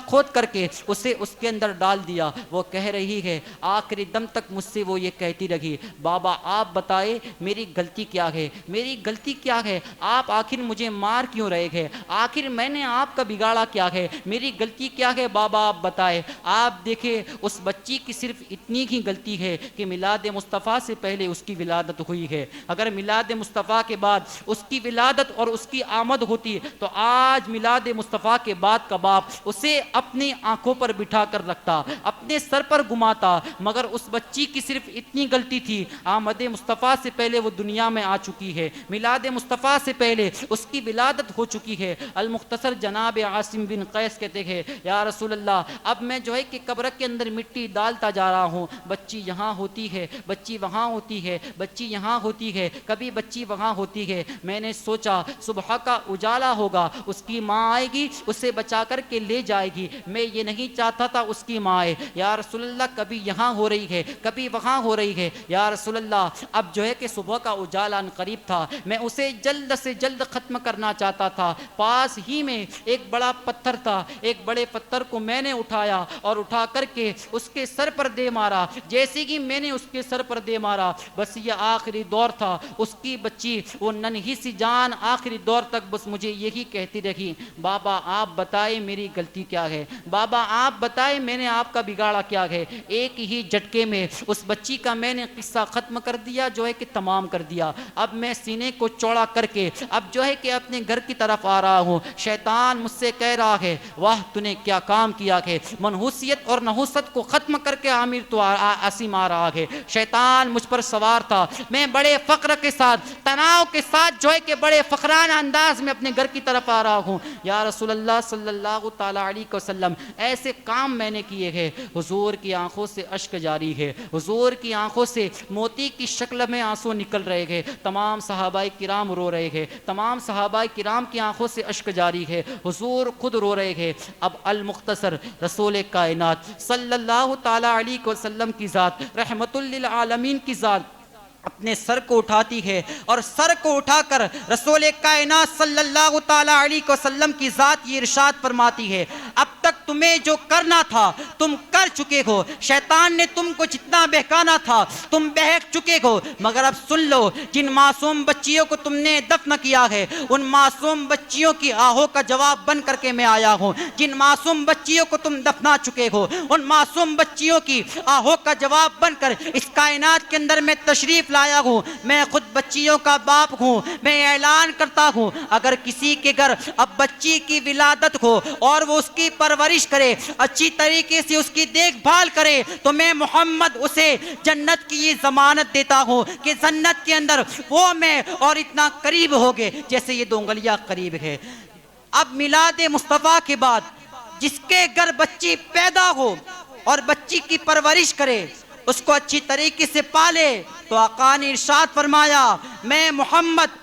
کھود کر کے اسے اس کے اندر ڈال دیا۔ وہ کہہ رہی ہے آخری دم تک مجھ سے وہ یہ کہتی رہی بابا آپ بتائے میری غلطی کیا ہے، میری غلطی کیا ہے، آپ آخر مجھے مار کیوں رہے ہیں، آخر میں نے آپ کا بگاڑا کیا ہے، میری غلطی کیا ہے بابا آپ بتائے۔ آپ دیکھیں اس بچی کی صرف اتنی ہی غلطی ہے کہ میلاد مصطفیٰ سے پہلے اس کی ولادت ہوئی ہے، اگر میلاد مصطفیٰ کے بعد اس کی ولادت اور اس کی آمد ہوتی تو آج میلاد مصطفیٰ کے بعد کا باپ اسے اپنی آنکھوں پر بٹھا کر رکھتا، اپنے سر پر گھماتا، مگر اس بچی کی صرف اتنی غلطی تھی آمد مصطفیٰ سے پہلے وہ دنیا میں آ چکی ہے، میلاد مصطفیٰ سے پہلے اس کی ولادت ہو چکی ہے۔ المختصر جناب عاصم بن قیس کہتے ہیں یا رسول اللہ اب میں جو ہے کہ قبر کے اندر مٹی ڈالتا جا رہا ہوں، بچی یہاں ہوتی ہے، بچی وہاں ہوتی ہے، بچی یہاں ہوتی ہے، کبھی بچی وہاں ہوتی ہے۔ میں نے سوچا صبح کا اجالا ہوگا، اس کی ماں آئے گی، اسے بچا کر کے لے جائے گی، میں یہ نہیں چاہتا تھا اس کی ماں آئے۔ یا رسول اللہ کبھی یہاں ہو رہی ہے، کبھی وہاں ہو رہی ہے، یا رسول اللہ اب جو ہے کہ صبح کا اجالا قریب تھا، میں اسے جلد سے جلد ختم کرنا چاہتا تھا۔ پاس ہی میں ایک بڑا پتھر تھا، ایک بڑے پتھر کو میں نے اٹھایا اور اٹھا کر کے اس کے سر پر دے مارا، جیسے کہ میں نے اس کے سر پر دے مارا بس یہ آخری دور تھا۔ اس کی بچی وہ ننھی سی جان آخری دور تک بس مجھے یہی کہتی رہی بابا آپ بتائے میری غلطی کیا ہے، بابا آپ بتائے میں نے آپ کا بگاڑا کیا ہے۔ ایک ہی جھٹکے میں اس بچی کا میں نے قصہ ختم کر دیا، جو ہے کہ تمام کر دیا۔ اب میں سینے کو چوڑا کر کے اب جو ہے کہ اپنے گھر کی طرف آ رہا ہوں، شیطان مجھ سے کہہ رہا ہے واہ تو نے کیا کام کیا ہے، منحوسیت اور نحوست کو ختم کر کے عامر تو عاصم آ رہا ہے۔ شیطان مجھ پر سوار تھا، میں بڑے فخر کے ساتھ، تناؤ کے ساتھ جو ہے کہ بڑے فخرانہ انداز میں اپنے گھر کی طرف آ رہا ہوں یا رسول اللہ صلی اللہ تعالیٰ علیہ وسلم ایسے کام میں نے کیے ہیں، حضور کی آنکھوں سے اشک جاری ہے، حضور کی آنکھوں سے موتی کی شکل میں آنسو نکل رہے ہیں، تمام صحابہ کرام رو رہے ہیں، تمام صحابہ کرام کی آنکھوں سے اشک جاری ہے، حضور خود رو رہے ہیں۔ اب المختصر رسول کائنات صلی اللہ تعالیٰ علیہ وسلم کی ذات، رحمت للعالمین کی ذات اپنے سر کو اٹھاتی ہے اور سر کو اٹھا کر رسول کائنات صلی اللہ تعالیٰ علیہ وسلم کی ذات یہ ارشاد فرماتی ہے، اب تک تمہیں جو کرنا تھا تم کر چکے ہو، شیطان نے تم کو جتنا بہکانا تھا تم بہک چکے ہو، مگر اب سن لو، جن معصوم بچیوں کو تم نے دفن کیا ہے ان معصوم بچیوں کی آہوں کا جواب بن کر کے میں آیا ہوں، جن معصوم بچیوں کو تم دفنا چکے ہو ان معصوم بچیوں کی آہوں کا جواب بن کر اس کائنات کے اندر میں تشریف لایا ہوں، میں خود بچیوں کا باپ ہوں، میں اعلان کرتا ہوں اگر کسی کے گھر اب بچی کی ولادت ہو اور وہ اس کی پرورش کرے، اچھی طریقے سے اس کی دیکھ بھال کرے، تو میں محمد اسے جنت کی یہ ضمانت دیتا ہوں کہ جنت کے اندر وہ میں اور اتنا قریب ہوگے جیسے یہ دو انگلیاں قریب ہے۔ اب میلاد مصطفیٰ کے بعد جس کے گھر بچی پیدا ہو اور بچی کی پرورش کرے، اس کو اچھی طریقے سے پالے، تو آقا نے ارشاد فرمایا میں محمد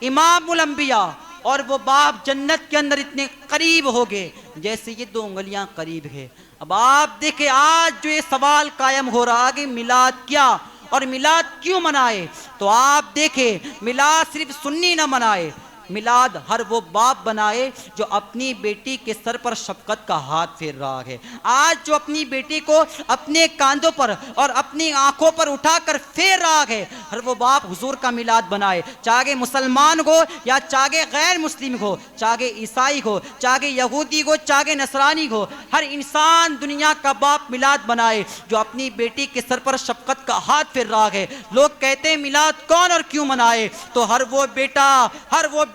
امام الانبیاء اور وہ باپ جنت کے اندر اتنے قریب ہوگے جیسے یہ دو انگلیاں قریب ہے۔ اب آپ دیکھیں آج جو یہ سوال قائم ہو رہا ہے کہ میلاد کیا اور میلاد کیوں منائے، تو آپ دیکھیں میلاد صرف سنی نہ منائے، میلاد ہر وہ باپ بنائے جو اپنی بیٹی کے سر پر شفقت کا ہاتھ پھیر رہا ہے، آج جو اپنی بیٹی کو اپنے کاندھوں پر اور اپنی آنکھوں پر اٹھا کر پھیر رہا ہے، ہر وہ باپ حضور کا میلاد بنائے، چاہے مسلمان ہو یا چاہے غیر مسلم ہو، چاہے عیسائی ہو، چاہے یہودی ہو، چاہے نصرانی ہو، ہر انسان دنیا کا باپ میلاد بنائے جو اپنی بیٹی کے سر پر شفقت کا ہاتھ پھیر رہا ہے۔ لوگ کہتے ہیں میلاد کون اور کیوں منائے، تو ہر وہ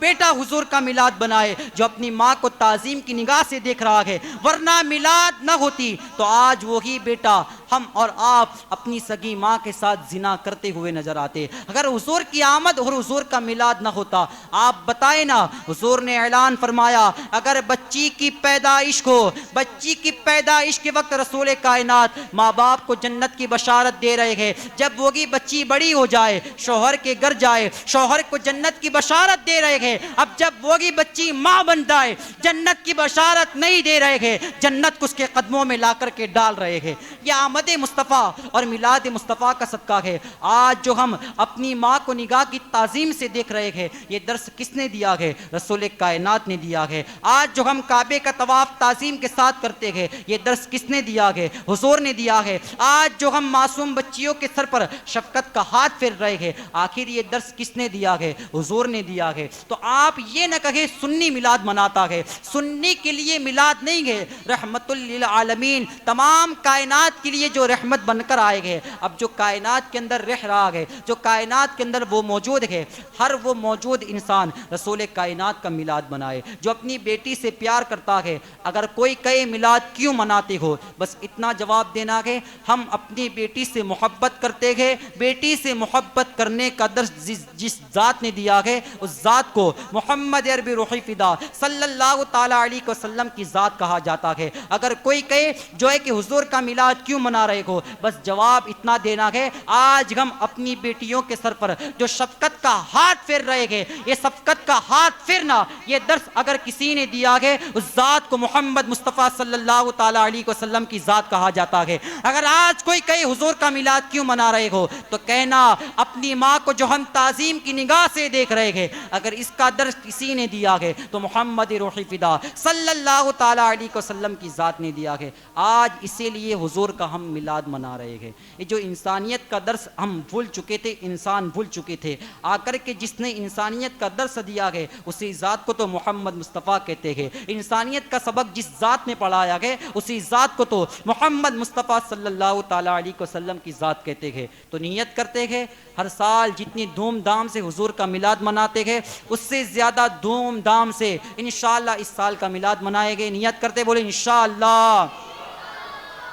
بیٹا حضور کا میلاد بنائے جو اپنی ماں کو تعظیم کی نگاہ سے دیکھ رہا ہے، ورنہ میلاد نہ ہوتی تو آج وہی بیٹا ہم اور آپ اپنی سگی ماں کے ساتھ زنا کرتے ہوئے نظر آتے۔ اگر حضور کی آمد اور حضور کا میلاد نہ ہوتا، آپ بتائیں نا، حضور نے اعلان فرمایا اگر بچی کی پیدائش ہو، بچی کی پیدائش کے وقت رسول کائنات ماں باپ کو جنت کی بشارت دے رہے ہیں، جب وہی بچی بڑی ہو جائے شوہر کے گھر جائے شوہر کو جنت کی بشارت دے رہے ہیں، اب جب وہی بچی ماں بن جائے جنت کی بشارت نہیں دے رہے ہیں، جنت کو اس کے قدموں میں لا کر کے ڈال رہے ہیں۔ یہ آمد مصطفیٰ اور میلاد مصطفیٰ کا صدقہ ہے۔ آج جو ہم اپنی ماں کو نگاہ کی تعظیم سے دیکھ رہے ہیں، یہ درس کس نے دیا ہے؟ رسول کائنات نے دیا ہے۔ آج جو ہم کعبے کا طواف تعظیم کے ساتھ کرتے ہیں، یہ درس کس نے دیا ہے؟ حضور نے دیا ہے۔ آج جو ہم معصوم بچیوں کے سر پر شفقت کا ہاتھ پھیر رہے ہیں، آخر یہ درس کس نے دیا ہے؟ حضور نے دیا ہے۔ تو آپ یہ نہ کہیں سنی میلاد مناتا ہے، سنی کے لیے میلاد نہیں ہے، رحمت للعالمین تمام کائنات کے لیے جو رحمت بن کر آئے گئے، اب جو کائنات کے اندر رہ رہا ہے، جو کائنات کے اندر وہ موجود ہے، ہر وہ موجود انسان رسول کائنات کا میلاد منائے جو اپنی بیٹی سے پیار کرتا ہے۔ اگر کوئی کہے میلاد کیوں مناتے ہو، بس اتنا جواب دینا ہے ہم اپنی بیٹی سے محبت کرتے ہیں، بیٹی سے محبت کرنے کا درس جس ذات نے دیا ہے اس ذات کو محمد عربی روحی فدا صلی اللہ تعالیٰ علیہ وسلم کی ذات کہا جاتا ہے۔ اگر کوئی کہے جو ہے کہ حضور کا میلاد کیوں منا رہے ہو، بس جواب اتنا دینا ہے آج ہم اپنی بیٹیوں کے سر پر جو شفقت کا ہاتھ پھیر رہے ہیں، یہ شفقت کا ہاتھ پھیرنا یہ درس اگر کسی نے دیا ہے اس ذات کو محمد مصطفیٰ صلی اللہ تعالیٰ علیہ وسلم کی ذات کہا جاتا ہے۔ اگر آج کوئی کہے حضور کا میلاد کیوں منا رہے ہو، تو کہنا اپنی ماں کو جو ہم تعظیم کی نگاہ سے دیکھ رہے ہیں، اگر اس کا درس کسی نے دیا ہے تو محمد روحی فدا صلی اللہ تعالیٰ علیہ وسلم کی ذات نے دیا ہے۔ آج اسی لیے حضور کا ہم میلاد منا رہے ہیں۔ یہ جو انسانیت کا درس ہم بھول چکے تھے، انسان بھول چکے تھے، آ کر کے جس نے انسانیت کا درس دیا ہے اسی ذات کو تو محمد مصطفیٰ کہتے ہیں۔ انسانیت کا سبق جس ذات نے پڑھایا ہے اسی ذات کو تو محمد مصطفیٰ صلی اللہ تعالیٰ علیہ وسلم کی ذات کہتے ہیں۔ تو نیت کرتے ہیں ہر سال جتنی دھوم دھام سے حضور کا میلاد مناتے ہیں اس سے زیادہ دھوم دھام سے انشاءاللہ اس سال کا میلاد منائے گے۔ نیت کرتے بولے انشاءاللہ۔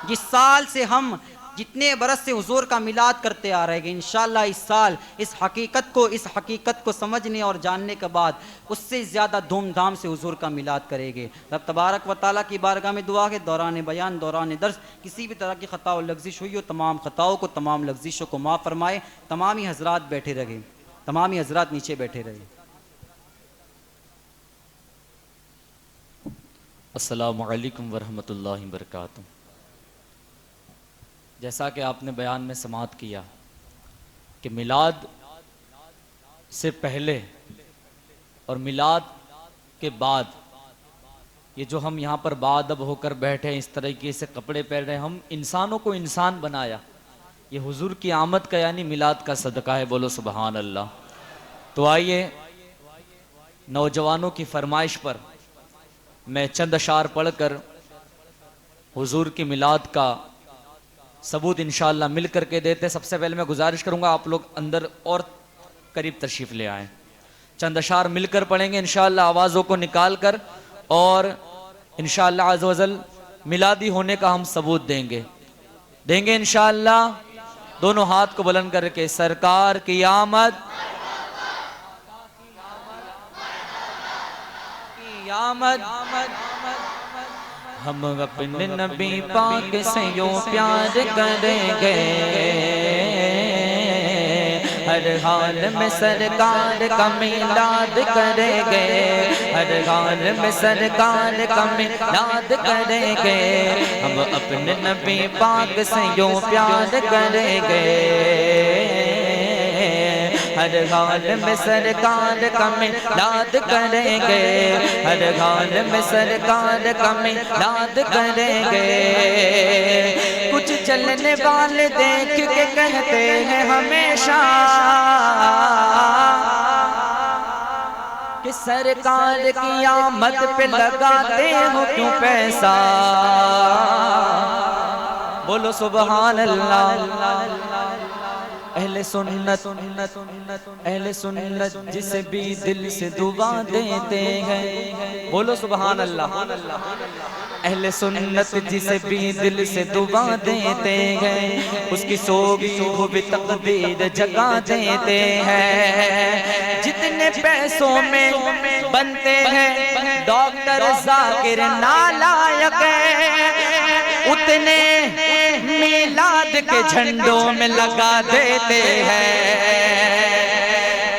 جس سال سے ہم جتنے برس سے حضور کا میلاد کرتے آ رہے ہیں انشاءاللہ اس سال اس حقیقت کو سمجھنے اور جاننے کے بعد اس سے زیادہ دھوم دھام سے حضور کا میلاد کریں گے۔ رب تبارک و تعالیٰ کی بارگاہ میں دعا ہے دوران بیان دوران درس کسی بھی طرح کی خطا و لغزش ہوئی ہو تمام خطاؤں کو تمام لغزشوں کو معاف فرمائے۔ تمامی حضرات بیٹھے رہیں، تمامی حضرات نیچے بیٹھے رہیں۔ السلام علیکم ورحمۃ اللہ وبرکاتہ۔ جیسا کہ آپ نے بیان میں سماعت کیا کہ میلاد سے پہلے اور میلاد کے بعد یہ جو ہم یہاں پر باادب ہو کر بیٹھے ہیں، اس طریقے سے کپڑے پہن رہے ہیں، ہم انسانوں کو انسان بنایا، یہ حضور کی آمد کا یعنی میلاد کا صدقہ ہے، بولو سبحان اللہ۔ تو آئیے نوجوانوں کی فرمائش پر میں چند اشعار پڑھ کر حضور کی میلاد کا ثبوت انشاءاللہ مل کر کے دیتے۔ سب سے پہلے میں گزارش کروں گا آپ لوگ اندر اور قریب تشریف لے آئیں، چند اشعار مل کر پڑھیں گے انشاءاللہ آوازوں کو نکال کر، اور انشاءاللہ عز و جل میلادی ہونے کا ہم ثبوت دیں گے انشاءاللہ۔ دونوں ہاتھ کو بلند کر کے سرکار کی آمد ہم اپنے نبی پاک سے یوں پیار کریں گے، ہر حال میں سرکار کا میلاد کریں گے، ہر حال میں سرکار کا میلاد کریں گے، ہم اپنے نبی پاک سے یوں پیار کریں گے، ہر حال میں سرکار کا میلاد کریں گے، ہر حال میں سرکار کا میلاد کریں گے۔ کچھ چلنے والے دیکھ کے کہتے ہیں ہمیشہ کہ سرکار کی آمد پہ لگاتے ہو کیوں پیسہ، بولو سبحان اللہ۔ اہل سنت جسے بھی دل سے دعا دیتے ہیں، بولو سبحان اللہ۔ اہل سنت جسے بھی دل سے دعا دیتے ہیں، اس کی سوگی ہو بھی تقدیر جگا دیتے ہیں۔ جتنے پیسوں میں بنتے ہیں ڈاکٹر ذاکر نالائق، اتنے میلاد کے جھنڈوں میں لگا دیتے ہیں۔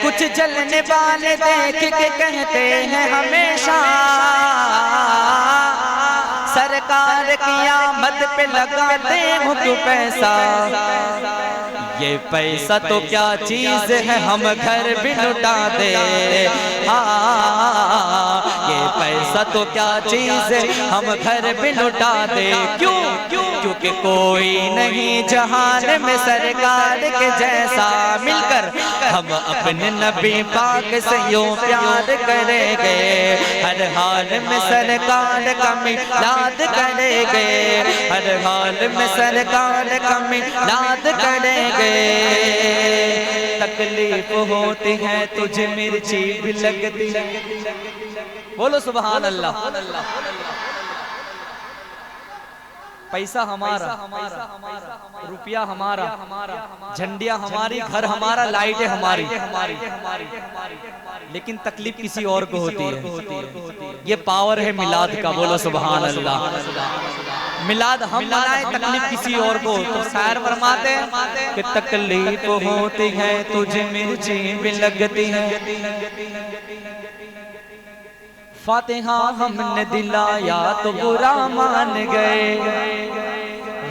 کچھ جلنے والے دیکھ کے کہتے ہیں ہمیشہ سرکار کی آمد پہ لگاتے ہو کیوں پیسہ، یہ پیسہ تو کیا چیز ہے ہم گھر بھی لٹا دے، ہاں یہ پیسہ تو کیا چیز ہے ہم گھر بھی لٹا دے، کیوں؟ کیونکہ کوئی نہیں جہان میں سرکار کے جیسا، مل کر ہم اپنے نبی پاک سے یوں پیار کریں گے، ہر حال میں سرکار کا میلاد کریں گے، ہر حال میں سرکار کا میلاد کریں گے۔ تکلیف ہوتی ہے تجھے مرچی بھی لگتی، بولو سبحان اللہ۔ پیسہ ہمارا، روپیہ ہمارا، جھنڈیاں ہماری، گھر ہمارا، لائٹیں ہماری، لیکن تکلیف کسی اور کو ہوتی ہے۔ یہ پاور ہے میلاد کا، بولو سبحان اللہ۔ میلاد ہم منائیں، تکلیف کسی اور کو، تو شاعر فرماتے ہیں کہ تکلیف ہوتی ہے تجھے مرچی بھی لگتی ہے، فاتحہ ہم نے دلایا تو برا مان گئے،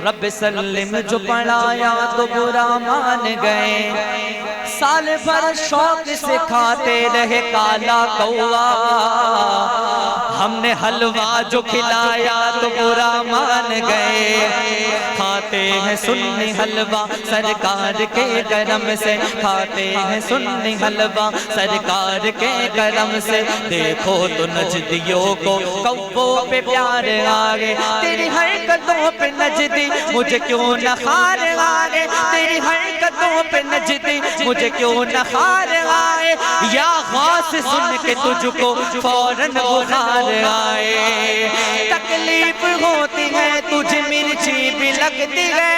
رب سلم جو پڑھایا تو برا مان گئے، سال بھر شوق سے کھاتے رہے کالا کوا، ہم نے حلوہ جو کھلایا تو برا مان گئے، کھاتے ہیں سنی حلوہ سرکار کے کرم سے، کھاتے ہیں سنی حلوہ سرکار کے کرم سے، دیکھو تو نجدیوں کو کووں پہ پیار آگے، تیری حرکتوں پہ نجدی مجھے کیوں نہ خار آئے، تیری حرکتوں پہ نجدی مجھے کیوں نہ خار آئے، یا غوث سن کے تجھ کو فوراً بخار آئے، تکلیف ہوتی ہے تجھے مرچی بھی لگتی ہے،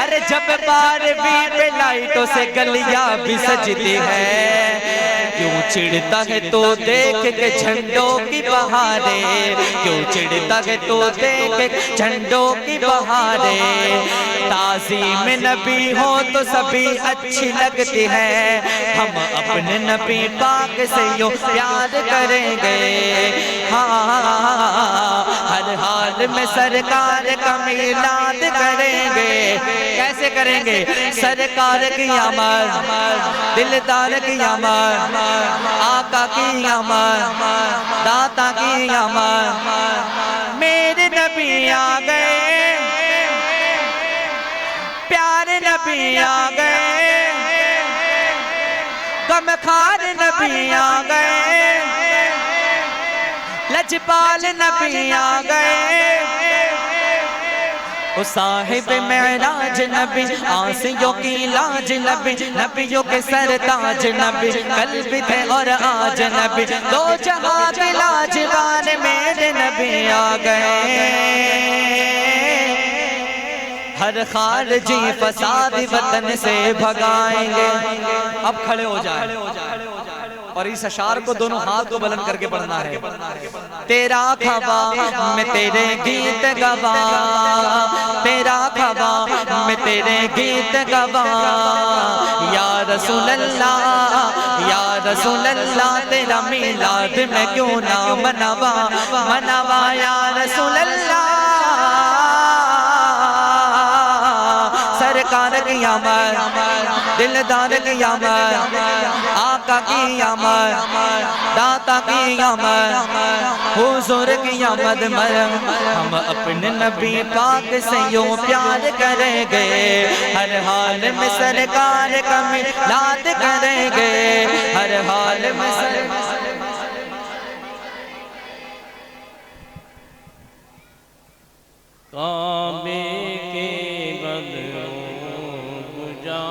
ارے جب بارہویں پہ لائٹوں سے گلیاں بھی سجتی ہے، کیوں چڑھتا ہے تو دیکھ کے جھنڈوں کی بہاریں، کیوں چڑھتا ہے تو دیکھ کے جھنڈوں کی بہاریں، تعظیم نبی ہو تو سبھی اچھی لگتی ہے، ہم اپنے نبی پاک سے یوں پیار کریں گے، ہاں ہر حال میں سرکار کا میلاد کریں گے، کیسے کریں گے؟ سرکار کی آمد، دلدار کی آمد، آقا کی آمد، داتا کی آمد، میرے نبی آ گئے، پیارے نبی آ گئے، غم خار نبی آ گئے، لجپال نبی آ گئے، او صاحب معراج نبی، آسیوں کی لاج نبی، نبیوں کے سرتاج نبی، کل بھی تھے اور آج نبی، دو جہاں کے لاجوان میرے نبی آ گئے، ہر خارجی فساد وطن سے بھگائیں گے۔ اب کھڑے ہو جائیں اور اس اشعار کو دونوں ہاتھ کو بلند کر کے پڑھنا ہے۔ تیرا کھوا میں تیرے گیت گوا، تیرا کھوا میں تیرے گیت گوا، یا رسول اللہ یا رسول اللہ، تیرا میلاد میں کیوں نہ منوا، منوا یا رسول اللہ، سرکار کی آمد، دلدار کی آمد، آقا کی آمد، داتا کی آمد، حضور کی آمد، ہم اپنے نبی پاک سے یوں پیار کریں گے، ہر حال میں سرکار کا میلاد کریں گے، ہر حال میں کعبے کے بدروں گجا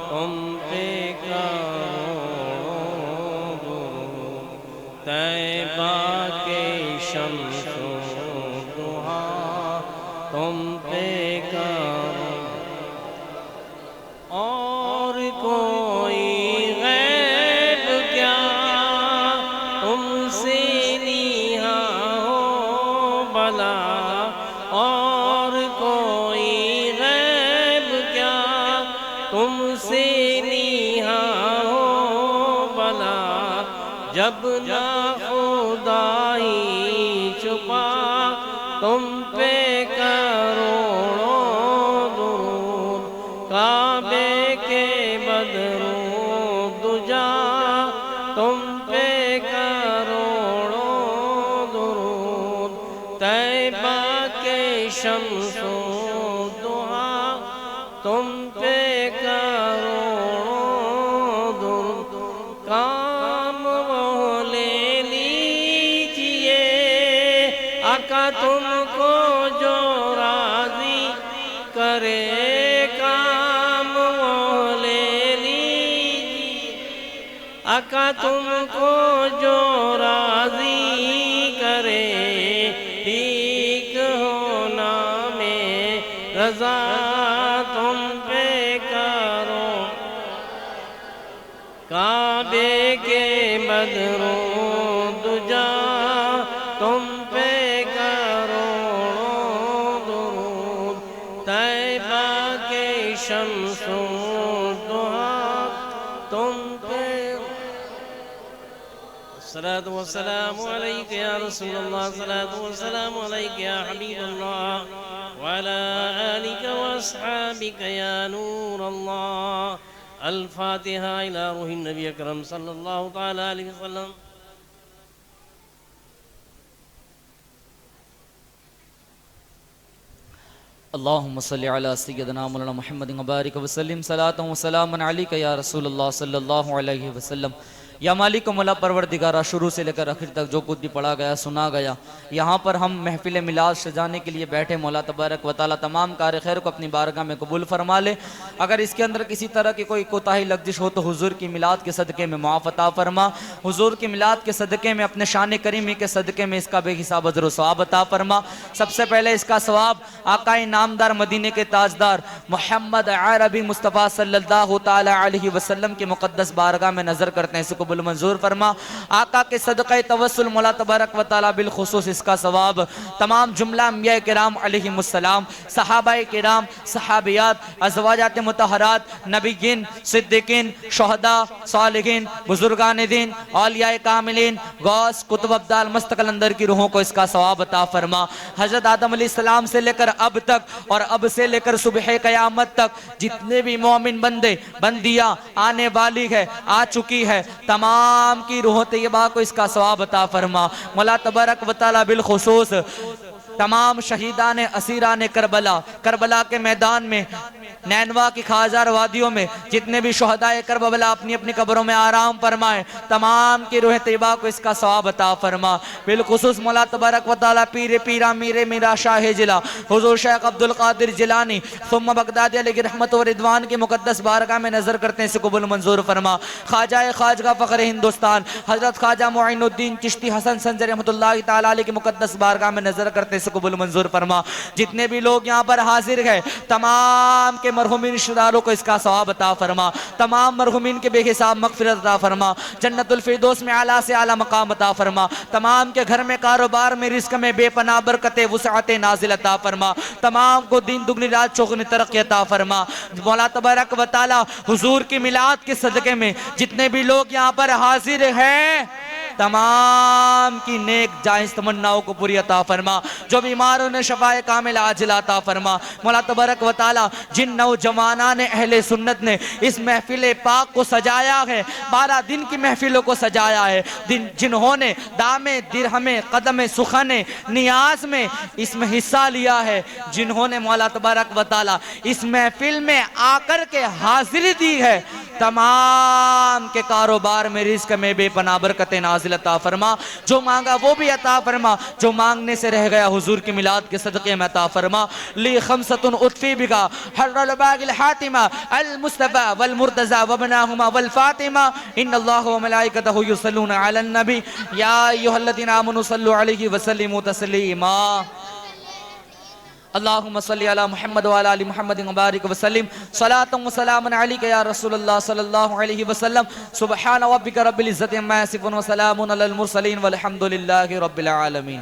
تم پہ کروڑوں درود، طیبہ کے شمس و ضحیٰ تم پہ کرو، اور کوئی غیب کیا تم سے نیہا ہو بلا، اور کوئی غیب کیا تم سے نیہا ہو بلا، جب نہ خدا ہی چھپا تم پہ کروڑوں درود، کعبے کے بدروں دجا تم پہ کروڑوں درود، طیبہ کے شمس و ضحیٰ تم پہ کروڑوں درود، کام وہ لے لیجئے آقا تم کو جو راضی کرے، کام وہ لے لیجئے آقا تم کو جو راضی کرے، ٹھیک ہونا میں رضا تم پہ کرو، کعبے کے بدروں دجا تم پہ کروڑوں درود، طیبہ کے شمس و ضحیٰ تم پہ، الصلاة والسلام علیک یا رسول اللہ، الصلاة والسلام علیک یا حبیب اللہ، وعلى آلک واصحابک یا نور اللہ۔ الفاتحہ الی روح النبی اکرم صلی اللہ تعالی علیہ وسلم۔ اللہم صلی علی سیدنا مولانا محمد وبارک وسلم، صلاۃ و سلام علیک یا رسول اللہ صلی اللہ علیہ وسلم، یا مالک و مولا پروردگارہ، شروع سے لے کر آخر تک جو کچھ بھی پڑھا گیا سنا گیا، یہاں پر ہم محفل میلاد سجانے کے لیے بیٹھے، مولا تبارک و تعالیٰ تمام کار خیر کو اپنی بارگاہ میں قبول فرما لے۔ اگر اس کے اندر کسی طرح کی کوئی کوتاہی لغزش ہو تو حضور کی میلاد کے صدقے میں معاف عطا فرما، حضور کی میلاد کے صدقے میں اپنے شان کریمی کے صدقے میں اس کا بے حساب اجر و ثواب عطا فرما۔ سب سے پہلے اس کا ثواب آقا نامدار مدینے کے تاجدار محمد عربی مصطفیٰ صلی اللہ تعالی علیہ وسلم کے مقدس بارگاہ میں نظر کرتے ہیں، اس کو قبول منظور فرما۔ آقا کے صدقہ توسل مولا تبارک و تعالی بالخصوص اس کا ثواب تمام جملہ انبیاء کرام علیہم السلام، صحابہ کرام، صحابیات، ازواجات مطہرات، نبیین، صدیقین، شہداء، صالحین، بزرگان دین، اولیاء کاملین، غوث، قطب ابدال، مستقل اندر کی روحوں کو اس کا ثواب عطا فرما۔ حضرت آدم علیہ السلام سے لے کر اب تک اور اب سے لے کر صبح قیامت تک جتنے بھی مومن بندے بندیاں آنے والی ہے، آ چکی ہے، تمام کی روح طیبہ کو اس کا ثواب عطا فرما۔ مولا تبارک و تعالی بالخصوص تمام شہیدان اسیران کربلا کے میدان میں، نینوا کی خارزار وادیوں میں جتنے بھی شہداء کربلا اپنی اپنی قبروں میں آرام فرمائے، تمام کی روح طیبہ کو اس کا ثواب عطا فرما۔ بالخصوص مولا تبارک و تعالی پیر پیرا میرا شاہ جلا حضور شیخ عبد القادر جیلانی ثم بغدادی علیہ رحمت و رضوان کی مقدس بارگاہ میں نظر کرتے ہیں، اسے قبول منظور فرما۔ خواجہ خواجہ فخر ہندوستان حضرت خواجہ معین الدین چشتی حسن سنجر رحمت اللہ تعالی علیہ کی مقدس بارگاہ میں نظر کرتے ہیں، اسے قبول منظور فرما۔ جتنے بھی لوگ یہاں پر حاضر ہیں، تمام کے مرحومین رشتہ داروں کو اس کا ثواب عطا فرما، تمام مرحومین کے بے حساب مغفرت عطا فرما، جنت الفردوس میں اعلیٰ سے اعلیٰ مقام عطا فرما، تمام کے گھر میں کاروبار میں رزق میں بے پناہ برکت وسعت نازل عطا فرما، تمام کو دین دگنی رات چوگنی ترقی عطا فرما۔ مولا تبارک و تعالی حضور کی میلاد کے صدقے میں جتنے بھی لوگ یہاں پر حاضر ہیں، تمام کی نیک جائز تمناؤں کو پوری عطا فرما، جو بیماروں نے شفاء کامل عاجل عطا فرما۔ مولا تبارک و تعالی جن نوجوانان اہل سنت نے اس محفل پاک کو سجایا ہے، 12 دن کی محفلوں کو سجایا ہے، جنہوں نے دام درہم قدم سخن نیاز میں اس میں حصہ لیا ہے، جنہوں نے مولا تبارک و تعالی اس محفل میں آ کر کے حاضری دی ہے، تمام کے کاروبار میں رزق میں بے پناہ برکت نازل عطا فرما، جو مانگا وہ بھی عطا فرما، جو مانگنے سے رہ گیا حضور کی میلاد کے صدقے میں عطا فرما۔ لی خمسۃ اطفی بکا حر الباغ الحاتمہ المصطفى والمرتضى وابناهما والفاطمہ ان اللہ وملائکتہ یصلون علی النبی یا ایھا الذین آمنوا صلوا علیہ وسلموا تسلیما۔ اللہم صلی علی محمد وعلی آل محمد وبارک وسلم صلاۃ و سلام علیک یا رسول اللہ صلی اللہ علیہ وسلم۔ سبحان ربک رب العزت عما یصفون وسلام علی المرسلین والحمد للہ رب العالمین۔